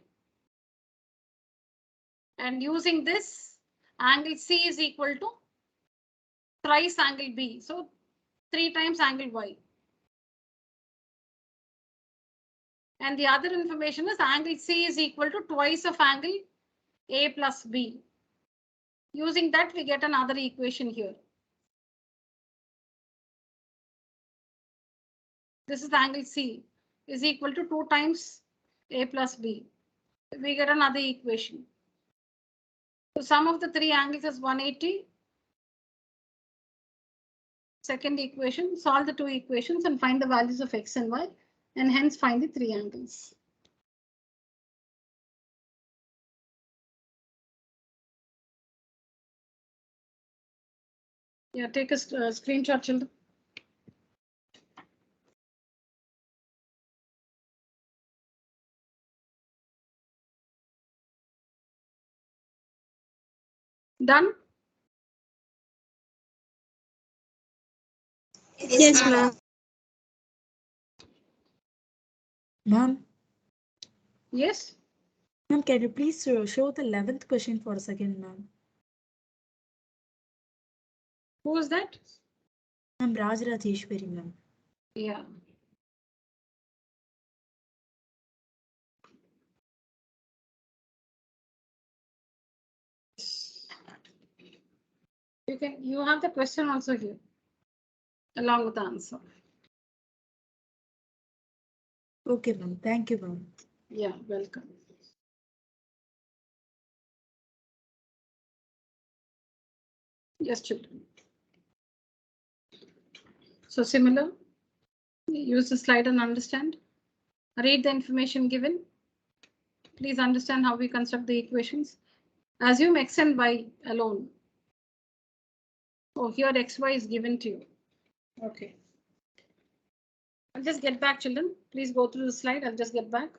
And using this, angle C is equal to thrice angle B. So 3 times angle Y. And the other information is angle C is equal to twice of angle A plus B. Using that, we get another equation here. This is angle C is equal to 2 times A plus B. We get another equation. So sum of the three angles is 180. Second equation, solve the two equations and find the values of X and Y, and hence find the three angles. Yeah, take a screenshot, children. Done? Yes, ma'am. Ma'am, Yes. ma'am, can you please show the 11th question for a second, ma'am? Who is that? Ma'am, Raj Rajeshwari, ma'am. Yeah. You have the question also here, along with the answer. Okay, ma'am. Thank you, ma'am. Yeah, welcome. Yes, children. So similar, use the slide and understand. Read the information given. Please understand how we construct the equations. Assume X and Y alone. Oh, here XY is given to you. Okay. I'll just get back, children. Please go through the slide. I'll just get back.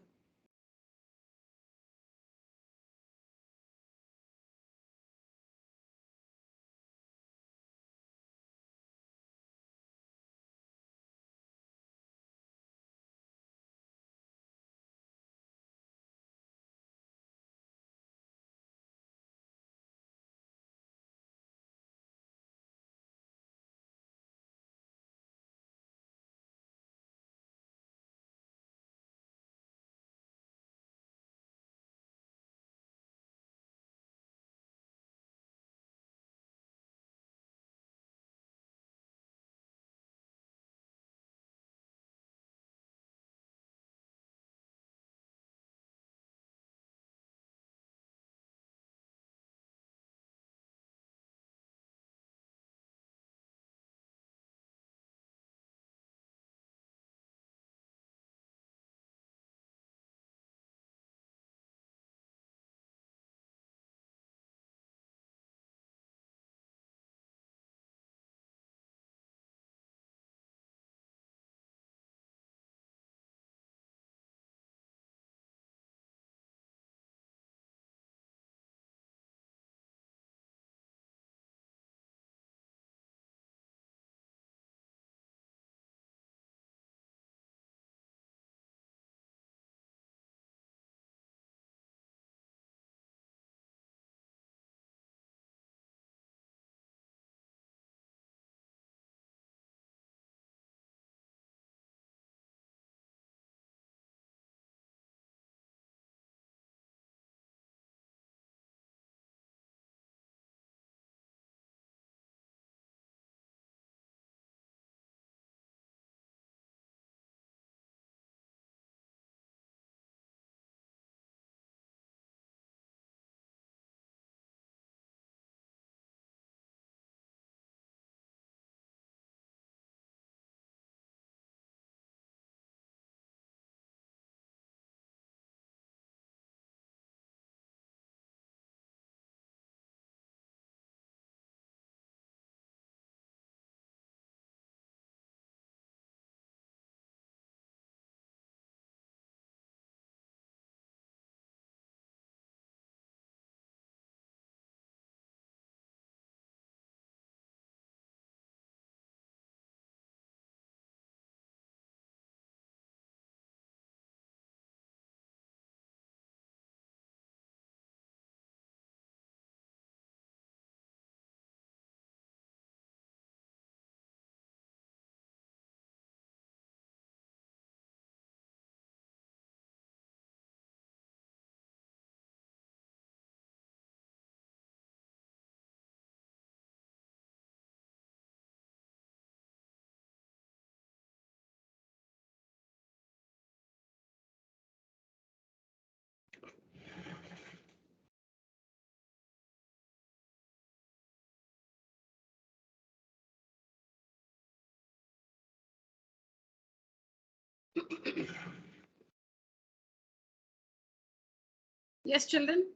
Yes, children,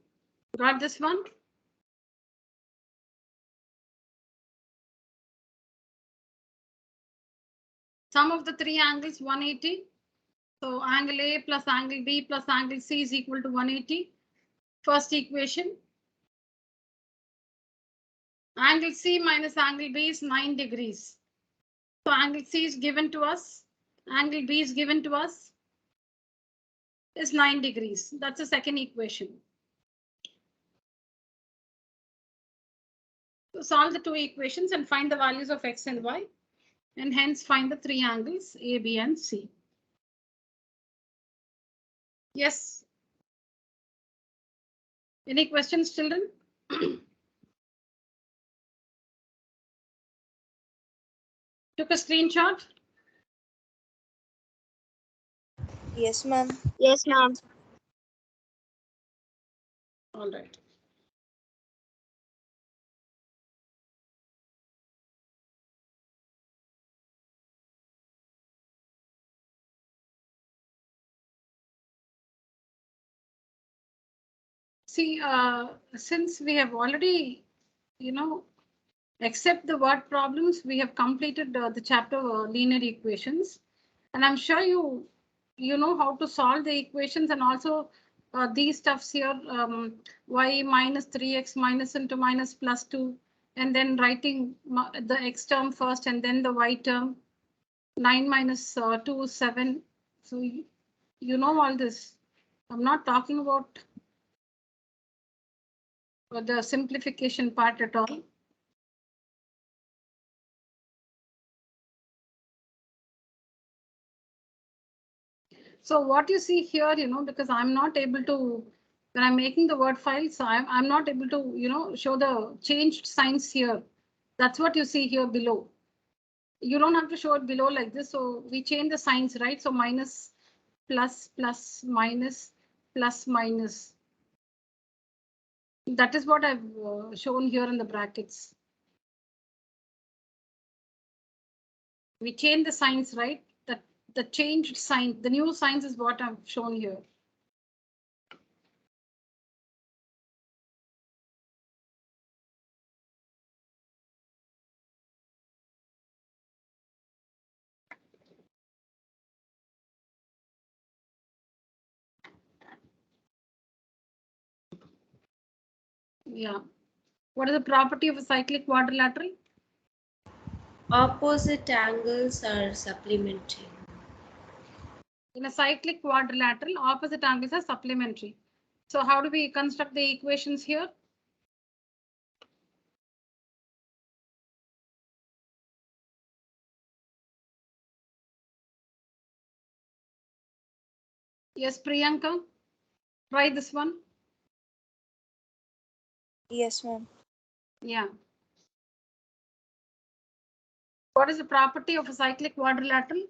got this one? Sum of the three angles 180. So angle A plus angle B plus angle C is equal to 180. First equation. Angle C minus angle B is 9 degrees. So angle C is given to us. Angle B is given to us is 9 degrees. That's the second equation. So solve the two equations and find the values of x and y, and hence find the three angles A, B, and C. Yes. Any questions, children? Took a screenshot? Yes, ma'am. Yes, ma'am. All right. See, since we have already, except the word problems, we have completed the chapter linear equations, and I'm sure you know how to solve the equations, and also these stuffs here, y minus 3x minus into minus plus 2, and then writing the x term first and then the y term. 9 minus 2 is 7. So you know all this. I'm not talking about the simplification part at all. So what you see here, because I'm not able to, when I'm making the word file, so I'm not able to, show the changed signs here. That's what you see here below. You don't have to show it below like this. So we change the signs, right? So minus, plus, plus, minus, plus, minus. That is what I've shown here in the brackets. We change the signs, right? The changed sign, the new signs is what I've shown here. Yeah. What is the property of a cyclic quadrilateral? Opposite angles are supplementary. In a cyclic quadrilateral, opposite angles are supplementary. So how do we construct the equations here? Yes, Priyanka, try this one. Yes, ma'am. Yeah. What is the property of a cyclic quadrilateral?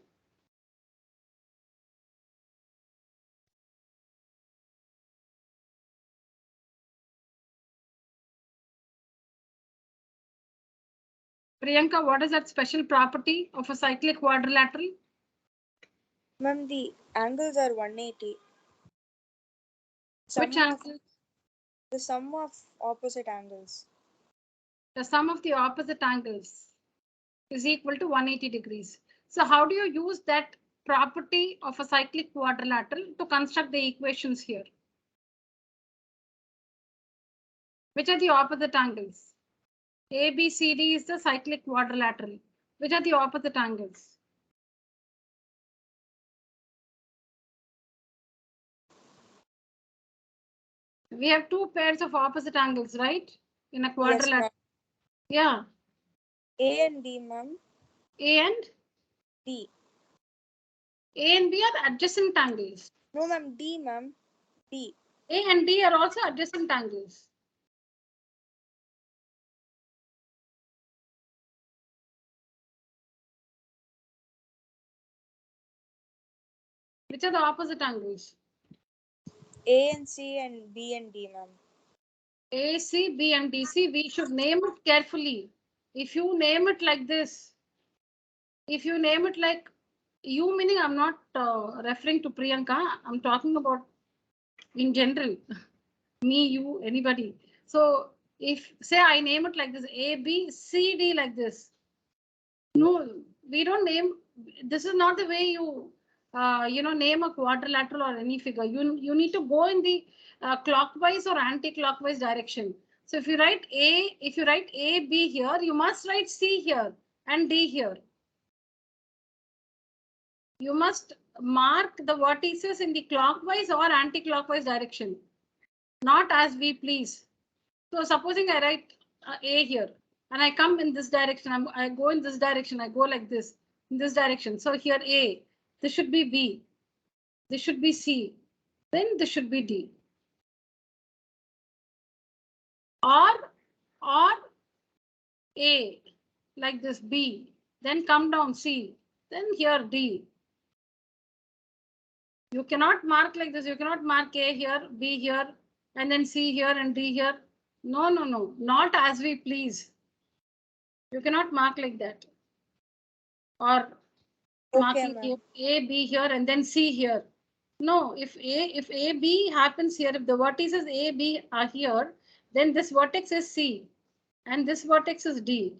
Priyanka, what is that special property of a cyclic quadrilateral? Ma'am, the angles are 180. Which angle? The sum of opposite angles. The sum of the opposite angles is equal to 180 degrees. So how do you use that property of a cyclic quadrilateral to construct the equations here? Which are the opposite angles? A, B, C, D is the cyclic quadrilateral. Which are the opposite angles? We have two pairs of opposite angles, right? In a quadrilateral. Yes, yeah. A and D, ma'am. A and D. A and B are adjacent angles. No, ma'am. D, ma'am. D. A and D are also adjacent angles. Which are the opposite angles? A and C and B and D, ma'am. A, C, B, and D. C. We should name it carefully. If you name it like this, if you name it like you, meaning I'm not referring to Priyanka, I'm talking about in general. Me, you, anybody. So if say I name it like this, A, B, C, D like this. No, we don't name. This is not the way you, name a quadrilateral or any figure. You need to go in the clockwise or anti-clockwise direction. So if you write A, B here, you must write C here and D here. You must mark the vertices in the clockwise or anti-clockwise direction, not as we please. So supposing I write A here and I come in this direction, I go in this direction, I go like this, in this direction. So here A, this should be B, this should be C, then this should be D. Or A, like this B, then come down C, then here D. You cannot mark like this. You cannot mark A here, B here, and then C here and D here. No, no, no, not as we please. You cannot mark like that. Or Okay, marking ma'am. A, B here and then C here. No, if A, B happens here, if the vertices A, B are here, then this vertex is C and this vertex is D.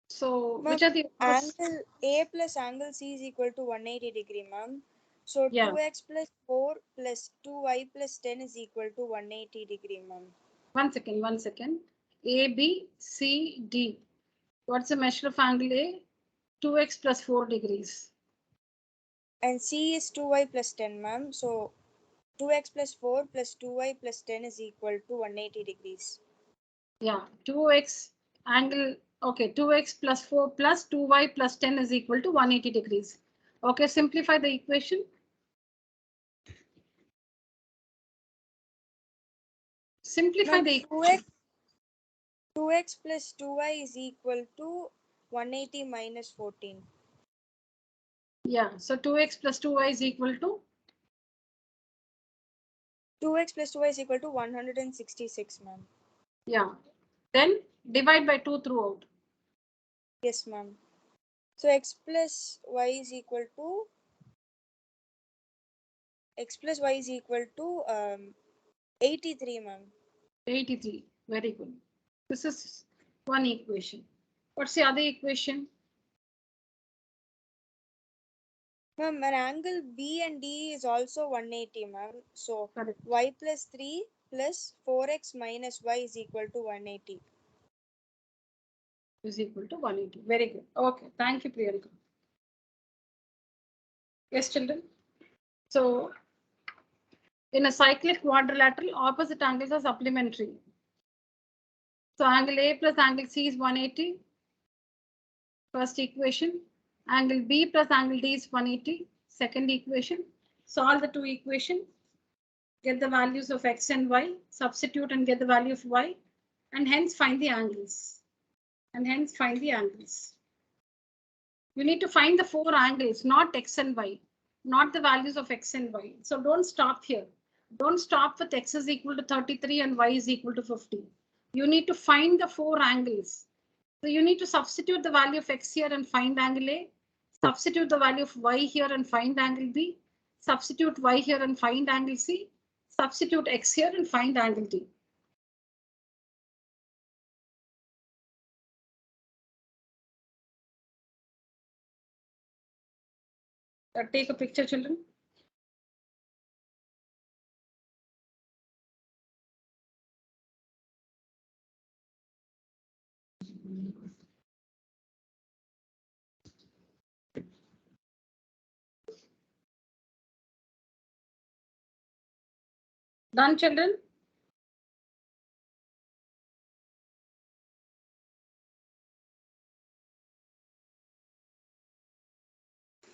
So Ma'am, which are the angle A plus angle C is equal to 180 degree, ma'am. So yeah, 2x plus 4 plus 2y plus 10 is equal to 180 degree, ma'am. 1 second. A, B, C, D. What's the measure of angle A? 2x plus 4 degrees. And C is 2y plus 10, ma'am. So 2x plus 4 plus 2y plus 10 is equal to 180 degrees. Yeah, 2x angle, okay, 2x plus 4 plus 2y plus 10 is equal to 180 degrees. Okay, simplify the equation. Simplify Ma'am, the 2x plus 2y is equal to 180 minus 14. yeah, so 2x plus 2y is equal to 2x plus 2y is equal to 166, ma'am. yeah. Then divide by 2 throughout. Yes, ma'am. So x plus y is equal to 83, ma'am. 83. Very good. This is one equation. What's the other equation? Ma'am, an angle B and D is also 180, ma'am. So Correct. y plus 3 plus 4x minus y is equal to 180. Is equal to 180. Very good. Okay. Thank you, Priyanka. Yes, children. So in a cyclic quadrilateral, opposite angles are supplementary. So angle A plus angle C is 180. First equation. Angle B plus angle D is 180. Second equation. Solve the two equations. Get the values of x and y. Substitute and get the value of y. And hence find the angles. You need to find the four angles, not x and y, not the values of x and y. So don't stop here. Don't stop with x is equal to 33 and y is equal to 50. You need to find the four angles. So you need to substitute the value of x here and find angle A. Substitute the value of y here and find angle B. Substitute y here and find angle C. Substitute x here and find angle D. Take a picture, children. Done, children?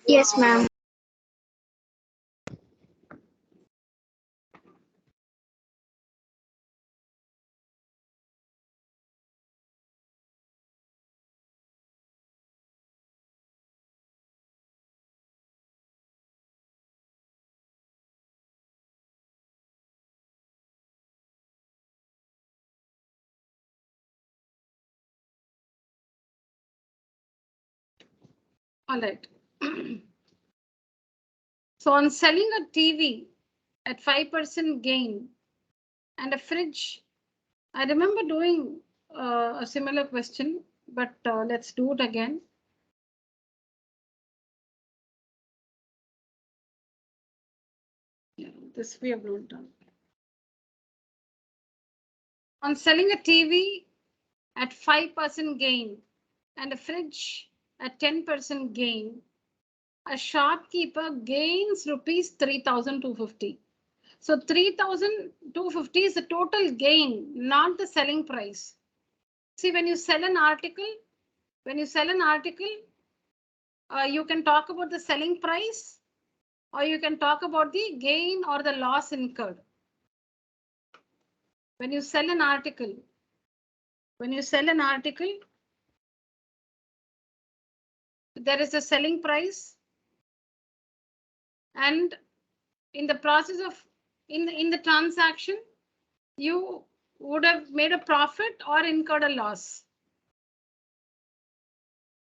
Yes, ma'am. All right. So on selling a TV at 5% gain and a fridge, I remember doing a similar question, but let's do it again. Yeah, this we have not done. On selling a TV at 5% gain and a fridge at 10% gain, a shopkeeper gains rupees 3,250. So 3,250 is the total gain, not the selling price. See, when you sell an article, you can talk about the selling price, or you can talk about the gain or the loss incurred. When you sell an article, there is a selling price, and in the process of in the transaction, you would have made a profit or incurred a loss.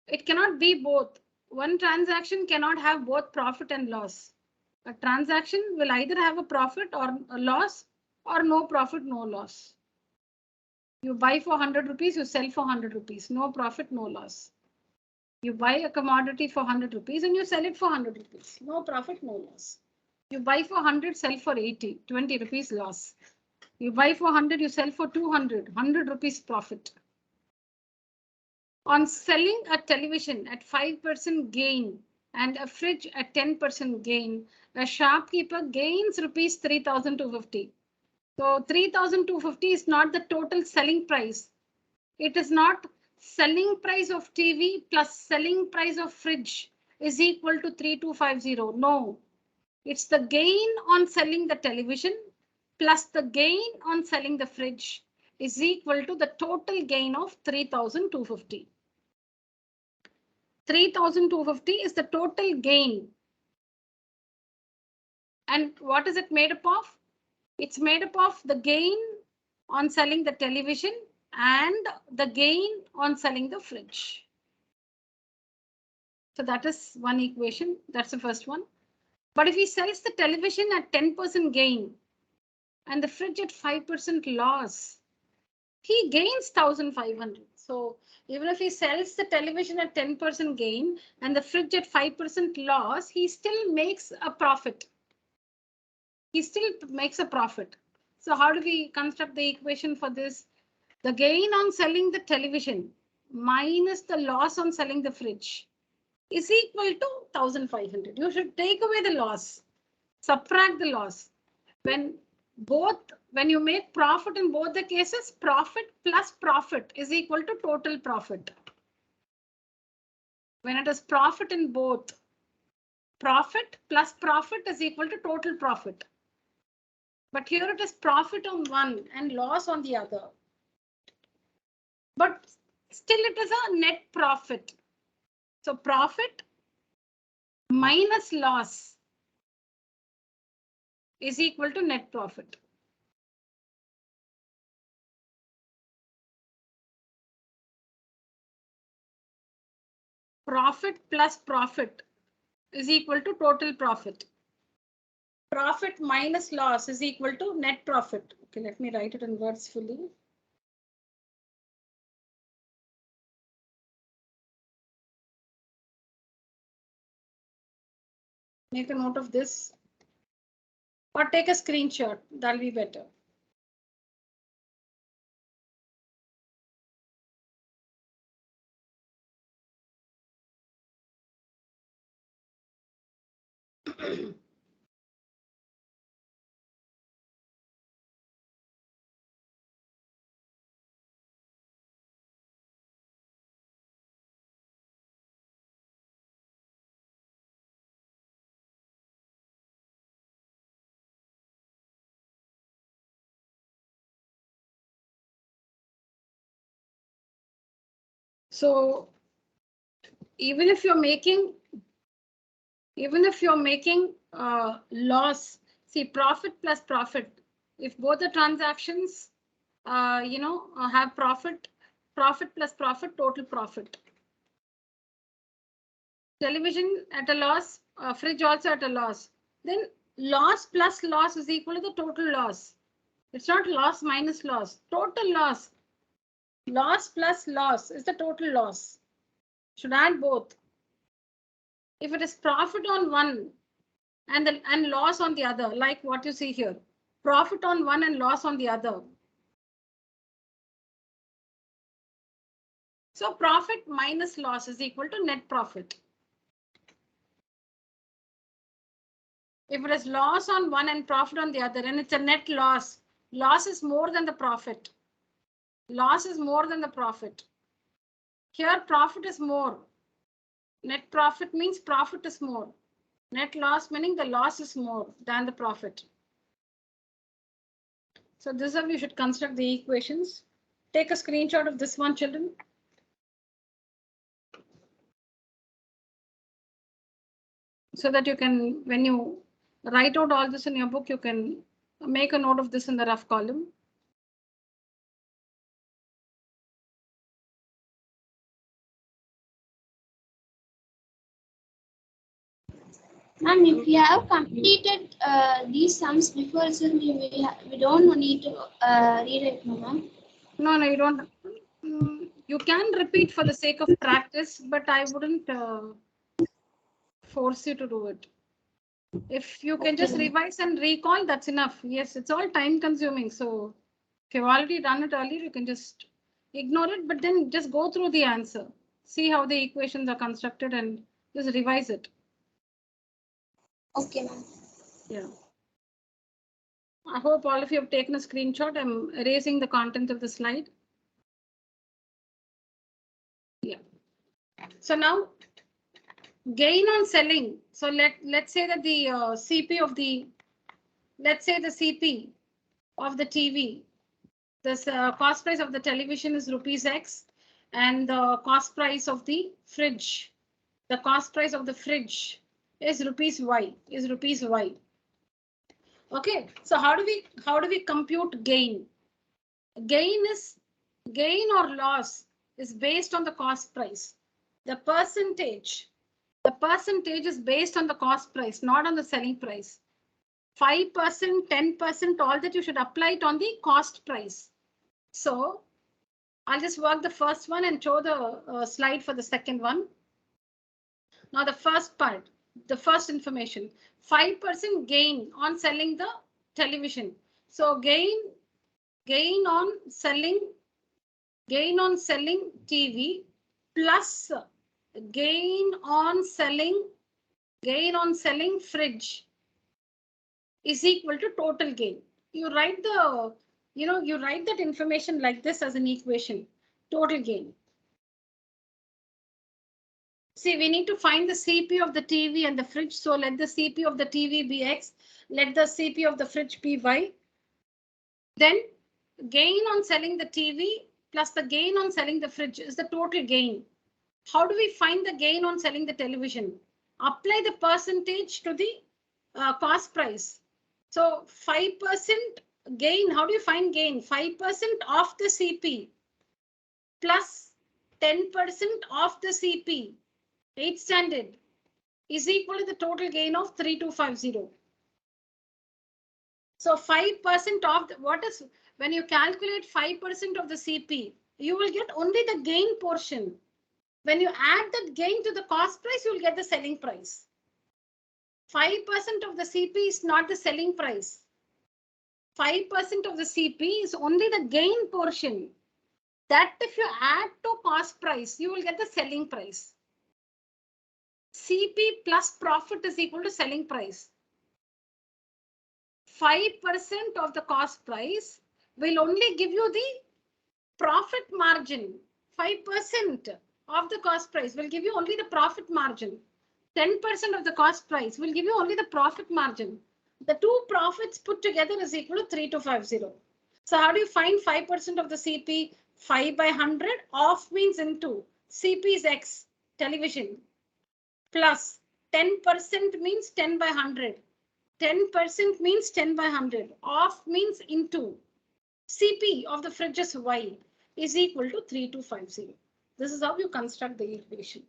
It cannot be both. One transaction cannot have both profit and loss. A transaction will either have a profit or a loss, or no profit, no loss. You buy for 100 rupees, you sell for 100 rupees, no profit, no loss. You buy a commodity for 100 rupees and you sell it for 100 rupees, no profit, no loss. You buy for 100, sell for 80, 20 rupees loss. You buy for 100, you sell for 200, 100 rupees profit. On selling a television at 5% gain and a fridge at 10% gain, a shopkeeper gains rupees 3,250. So 3,250 is not the total selling price. It is not selling price of TV plus selling price of fridge is equal to 3,250. No, it's the gain on selling the television plus the gain on selling the fridge is equal to the total gain of 3,250. 3,250 is the total gain. And what is it made up of? It's made up of the gain on selling the television and the gain on selling the fridge. So that is one equation. That's the first one. But if he sells the television at 10% gain and the fridge at 5% loss, he gains 1,500. So even if he sells the television at 10% gain and the fridge at 5% loss, he still makes a profit. So how do we construct the equation for this? The gain on selling the television minus the loss on selling the fridge is equal to 1,500. You should take away the loss, subtract the loss. When you make profit in both the cases, profit plus profit is equal to total profit. When it is profit in both, profit plus profit is equal to total profit. But here it is profit on one and loss on the other. But still it is a net profit. So profit minus loss is equal to net profit. Profit plus profit is equal to total profit. Profit minus loss is equal to net profit. Okay, let me write it in words fully. Make a note of this or take a screenshot. That'll be better. So even if you're making loss, see profit plus profit. If both the transactions, have profit plus profit, total profit. Television at a loss, fridge also at a loss. then loss plus loss is equal to the total loss. It's not loss minus loss. Total loss. Loss plus loss is the total loss. Should add both. If it is profit on one and loss on the other, like what you see here, profit on one and loss on the other. So profit minus loss is equal to net profit. If it is loss on one and profit on the other, and it's a net loss, loss is more than the profit. Loss is more than the profit. Here profit is more. Net profit means profit is more. Net loss meaning the loss is more than the profit. So this is how we should construct the equations. Take a screenshot of this one, children. So that you can, when you write out all this in your book, you can make a note of this in the rough column. Ma'am, if we have completed these sums before, so we don't need to rewrite, ma'am. No, you don't. You can repeat for the sake of practice, but I wouldn't force you to do it. If you can just revise and recall, that's enough. Yes, it's all time consuming. So if you've already done it earlier, you can just ignore it, but then just go through the answer. See how the equations are constructed and just revise it. Okay, ma'am. Yeah. I hope all of you have taken a screenshot. I'm erasing the content of the slide. Yeah. So now gain on selling. So let's say that the CP of the, let's say the CP of the TV, this cost price of the television is rupees X, and the cost price of the fridge, the cost price of the fridge is rupees Y, Okay, so how do we compute gain? Gain or loss is based on the cost price. The percentage is based on the cost price, not on the selling price. 5%, 10%, all that you should apply it on the cost price. So I'll just work the first one and show the slide for the second one. Now the first part, the first information, 5% gain on selling the television. So gain on selling TV plus gain on selling fridge is equal to total gain. You write that information like this as an equation, total gain. See, we need to find the CP of the TV and the fridge. So let the CP of the TV be X. Let the CP of the fridge be Y. Then gain on selling the TV plus the gain on selling the fridge is the total gain. How do we find the gain on selling the television? Apply the percentage to the cost price. So 5% gain. How do you find gain? 5% of the CP plus 10% of the CP. 8th standard is equal to the total gain of 3250. So 5% of what is, when you calculate 5% of the CP, you will get only the gain portion. When you add that gain to the cost price, you will get the selling price. 5% of the CP is not the selling price. 5% of the CP is only the gain portion. That if you add to cost price, you will get the selling price. CP plus profit is equal to selling price. 5% of the cost price will only give you the profit margin. 5% of the cost price will give you only the profit margin. 10% of the cost price will give you only the profit margin. The two profits put together is equal to 3250. So how do you find 5% of the CP? 5 by 100 off means into CP is X, television, plus 10% means 10 by 100. 10% means 10 by 100. Off means into CP of the fridge is Y is equal to 3250. This is how you construct the equation.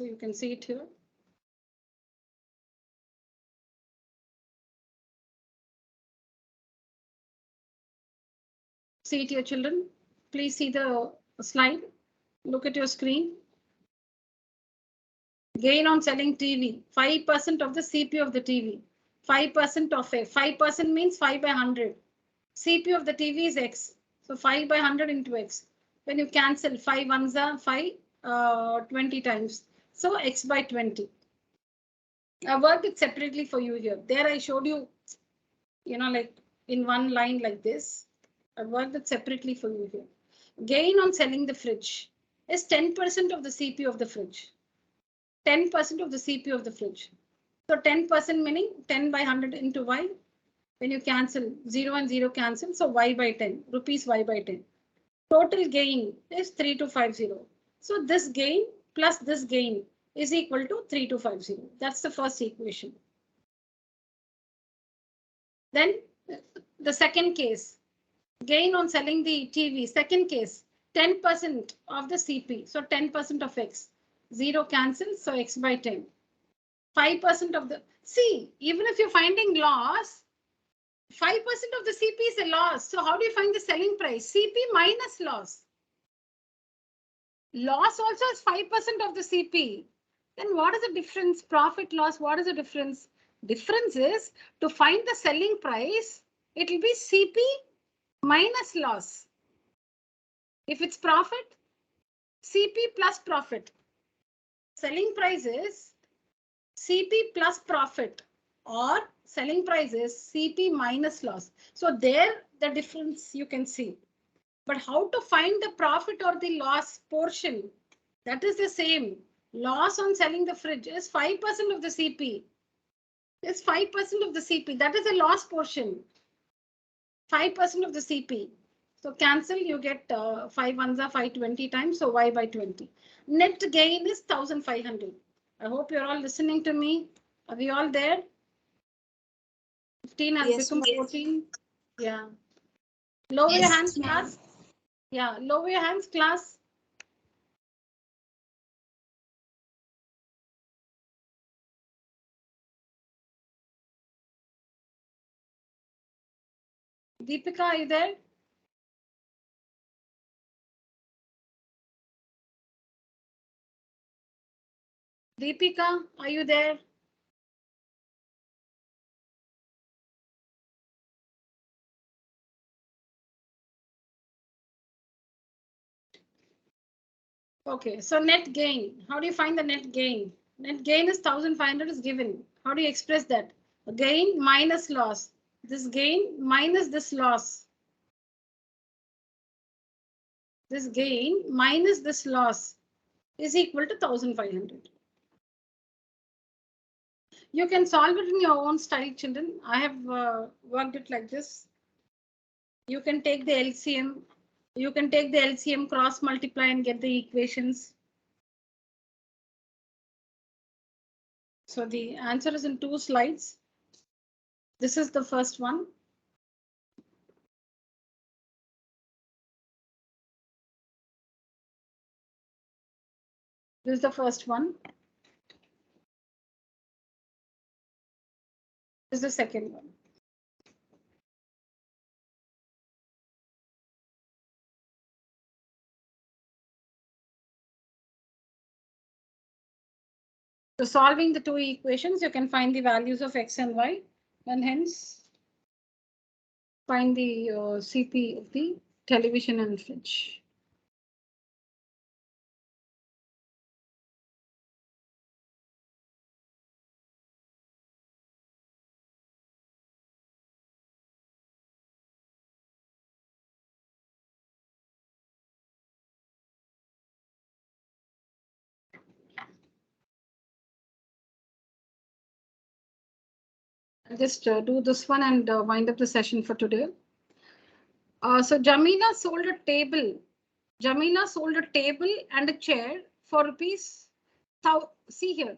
So you can see it here. See it here, children. Please see the slide. Look at your screen. Gain on selling TV, 5% of the CP of the TV. 5% of it. 5% means 5 by 100. CP of the TV is X. So 5 by 100 into X. When you cancel 5 ones are 5, 20 times. So X by 20. I worked it separately for you here. There I showed you, like in one line like this. I worked it separately for you here. Gain on selling the fridge is 10% of the CP of the fridge. 10% of the CP of the fridge. So 10% meaning 10 by 100 into Y. When you cancel 0 and 0 cancel, so Y by 10, rupees Y by 10. Total gain is 3250. So this gain plus this gain is equal to 3250. That's the first equation. Then the second case, gain on selling the TV. Second case, 10% of the CP. So 10% of X. 0 cancels, so X by 10. 5% of the, see, even if you're finding loss, 5% of the CP is a loss. So how do you find the selling price? CP minus loss. Loss also is 5% of the CP. Then what is the difference? Profit loss, what is the difference? Difference is to find the selling price, it will be CP minus loss. If it's profit, CP plus profit. Selling price is CP plus profit or selling price is CP minus loss. So there the difference you can see. But how to find the profit or the loss portion? That is the same. Loss on selling the fridge is 5% of the CP. It's 5% of the CP. That is the loss portion. 5% of the CP. So cancel, you get 5 ones are 520 times, so Y by 20. Net gain is 1500. I hope you're all listening to me. Are we all there? 15 has become 14. Yeah. Lower your hands, class. Yeah, lower your hands, class. Deepika, are you there? Deepika, are you there? Okay, so net gain. How do you find the net gain? Net gain is 1500 is given. How do you express that? Gain minus loss. This gain minus this loss. This gain minus this loss is equal to 1500. You can solve it in your own style, children. I have worked it like this. You can take the LCM. You can take the LCM, cross multiply and get the equations. So the answer is in 2 slides. This is the first one. This is the first one. This is the second one. So solving the 2 equations, you can find the values of X and Y and hence find the CP of the television and fridge. I'll just do this one and wind up the session for today. So Jamila sold a table. Jamila sold a table and a chair for rupees. See here.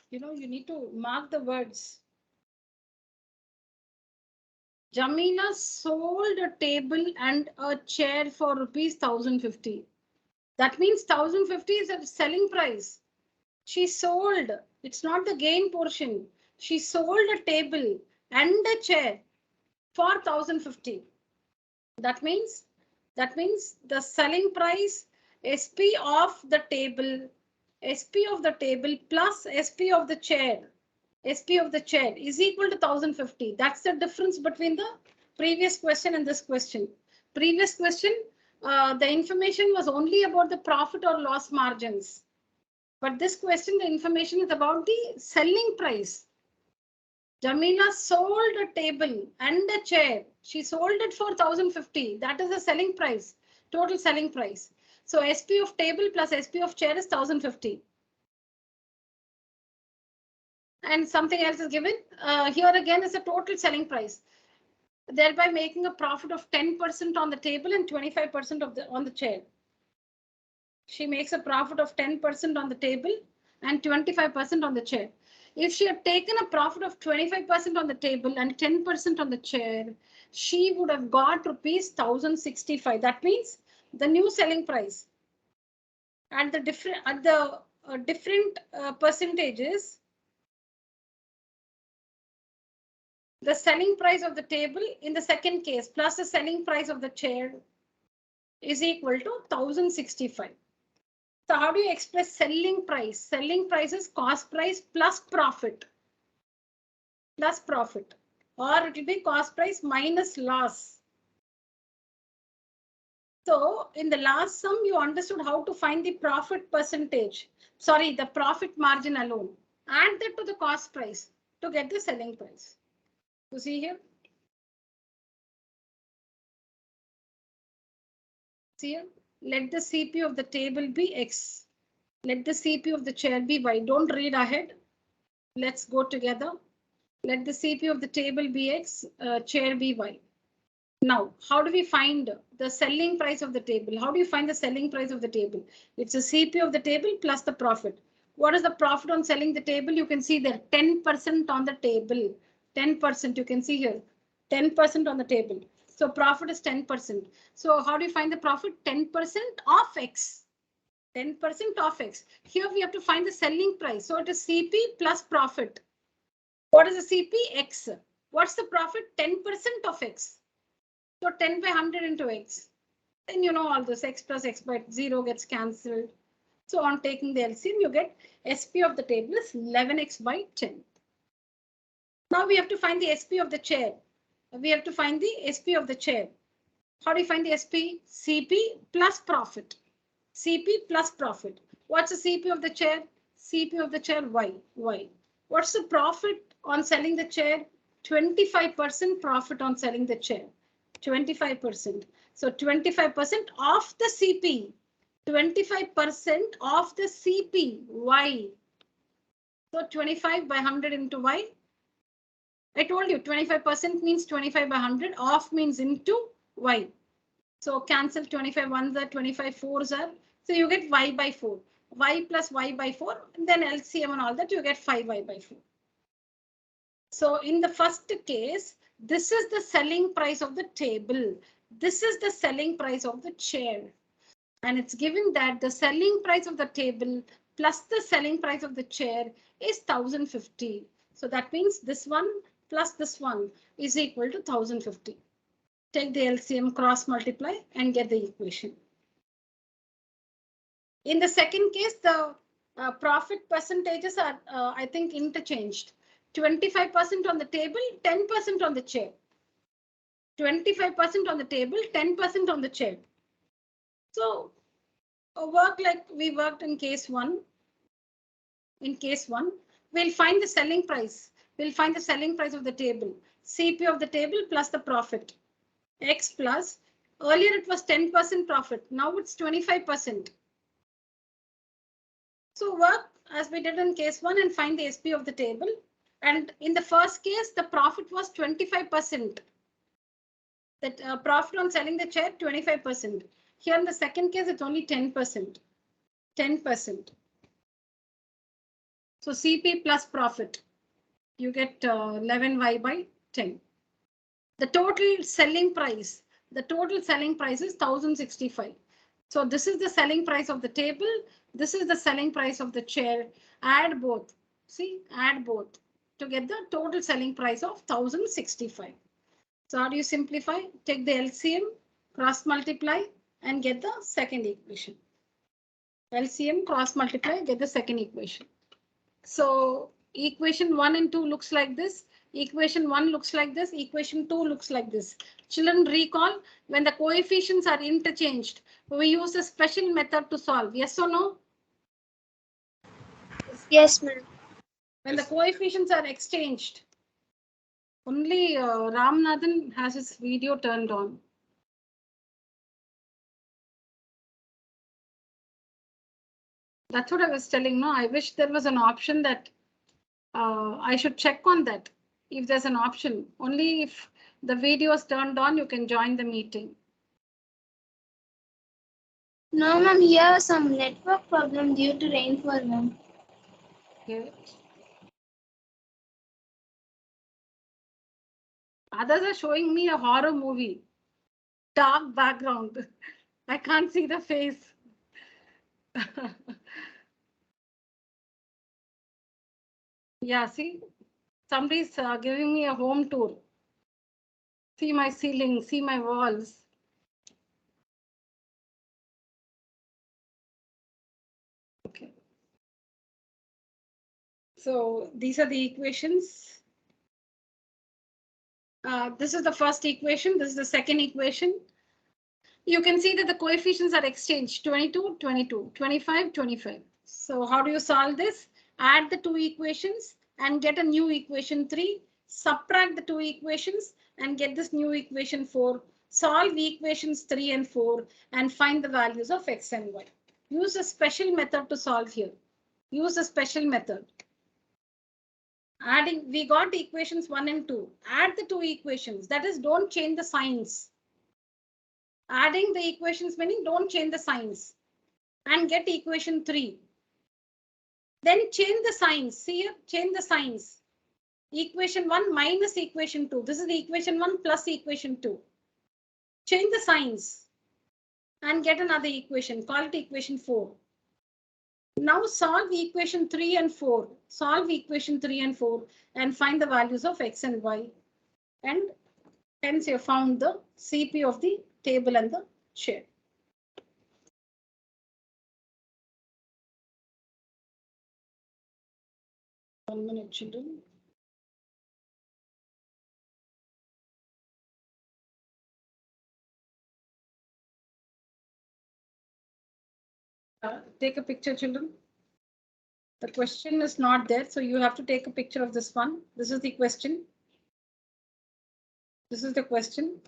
You need to mark the words. Jamila sold a table and a chair for rupees 1050. That means 1050 is a selling price. She sold. It's not the gain portion. She sold a table and a chair for 1,050. That means the selling price SP of the table plus SP of the chair is equal to 1,050. That's the difference between the previous question and this question. Previous question, the information was only about the profit or loss margins. But this question, the information is about the selling price. Jamila sold a table and a chair. She sold it for 1,050. That is the selling price, total selling price. So SP of table plus SP of chair is 1,050. And something else is given. Here again is the total selling price, thereby making a profit of 10% on the table and 25% on the chair. She makes a profit of 10% on the table and 25% on the chair. If she had taken a profit of 25% on the table and 10% on the chair, she would have got rupees 1,065. That means the new selling price at the different percentages. The selling price of the table in the second case plus the selling price of the chair is equal to 1,065. So how do you express selling price? Selling price is cost price plus profit. Or it will be cost price minus loss. So in the last sum, you understood how to find the profit percentage. Sorry, the profit margin alone. Add that to the cost price to get the selling price. You see here? See here? Let the CP of the table be X. Let the CP of the chair be Y. Don't read ahead. Let's go together. Let the CP of the table be X, chair be Y. Now, how do we find the selling price of the table? How do you find the selling price of the table? It's a CP of the table plus the profit. What is the profit on selling the table? You can see there 10% on the table. 10%, you can see here 10% on the table. So profit is 10%. So how do you find the profit? 10% of X. 10% of X. Here we have to find the selling price. So it is CP plus profit. What is the CP? X. What's the profit? 10% of X. So 10 by 100 into X. Then you know all this X plus X by 0 gets cancelled. So on taking the LCM, you get SP of the table is 11X by 10. Now we have to find the SP of the chair. We have to find the SP of the chair. How do you find the SP? CP plus profit. CP plus profit. What's the CP of the chair? CP of the chair Y. Y. What's the profit on selling the chair? 25% profit on selling the chair. 25%. So 25% of the CP. 25% of the CP. Y. So 25 by 100 into Y. I told you 25% means 25 by 100. Off means into Y. So cancel 25 ones are 25 fours are. So you get Y by 4. Y plus Y by 4. And then LCM and all that you get 5Y by 4. So in the first case, this is the selling price of the table. This is the selling price of the chair. And it's given that the selling price of the table plus the selling price of the chair is 1,050. So that means this one plus this one is equal to 1,050. Take the LCM, cross multiply and get the equation. In the second case, the profit percentages are, I think, interchanged. 25% on the table, 10% on the chair. 25% on the table, 10% on the chair. So work like we worked in case 1. In case 1, we'll find the selling price. We'll find the selling price of the table. CP of the table plus the profit. X plus, earlier it was 10% profit. Now it's 25%. So work as we did in case 1 and find the SP of the table. And in the first case, the profit was 25%. That profit on selling the chair, 25%. Here in the second case, it's only 10%. 10%. So CP plus profit, you get 11Y by 10. The total selling price is 1,065. So this is the selling price of the table This is the selling price of the chair. Add both. See, add both to get the total selling price of 1065. So how do you simplify? Take the LCM, cross multiply, and get the second equation. LCM, cross multiply, get the second equation. So equation 1 and 2 looks like this. Equation 1 looks like this. Equation 2 looks like this. Children, recall when the coefficients are interchanged, we use a special method to solve. Yes or no? Yes, ma'am. When the coefficients are exchanged, only Ramnathan has his video turned on. That's what I was telling. No, I wish there was an option that I should check on that. If there's an option, only if the video is turned on, you can join the meeting. No, ma'am, here some network problem due to rainfall, ma'am. Okay. Others are showing me a horror movie. Dark background. I can't see the face. Yeah, see, somebody's giving me a home tour. See my ceiling, see my walls. Okay. So these are the equations. This is the first equation. This is the second equation. You can see that the coefficients are exchanged 22, 22, 25, 25. So how do you solve this? Add the two equations and get a new equation 3. Subtract the two equations and get this new equation 4. Solve equations 3 and 4 and find the values of x and y. Use a special method to solve here. Use a special method. Adding, we got equations 1 and 2. Add the two equations. That is, don't change the signs. Adding the equations meaning don't change the signs and get equation 3. Then change the signs. See here, change the signs. Equation 1 minus equation 2. This is the equation 1 plus equation 2. Change the signs and get another equation. Call it equation 4. Now solve equation 3 and 4. Solve equation 3 and 4 and find the values of x and y. And hence you found the CP of the table and the chair. One minute, children. Take a picture, children. The question is not there, so you have to take a picture of this one. This is the question. This is the question.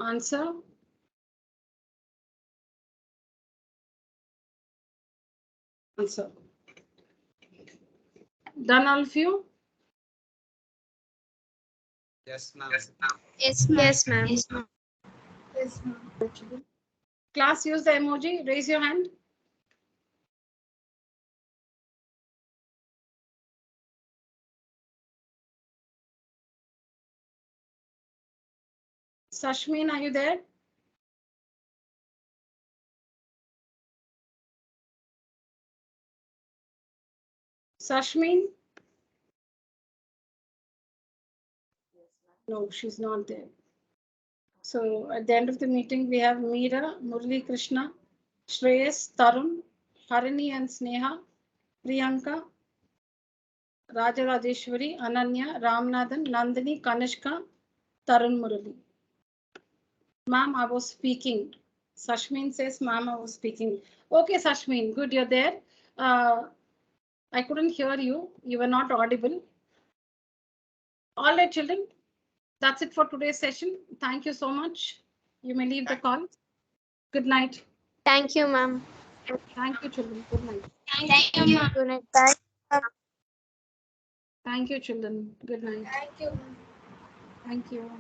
Answer. Answer. Done, all of you? Yes, ma'am. Yes, ma'am. Yes, ma'am. Yes, ma'am. Class, use the emoji. Raise your hand. Sashmin, are you there? Sashmin? No, she's not there. So at the end of the meeting, we have Meera, Murli Krishna, Shreyas, Tarun, Harini and Sneha, Priyanka, Rajarajeshwari, Ananya, Ramnathan, Nandini, Kanishka, Tarun Murali. Ma'am, I was speaking. Sashmin says, Ma'am, I was speaking. Okay, Sashmin, good, you're there. I couldn't hear you. You were not audible. All right, children. That's it for today's session. Thank you so much. You may leave the call. Good night. Thank you, ma'am. Thank you, children. Good night. Thank you, ma'am. Good night. Thank you, children. Good night. Thank you. Thank you.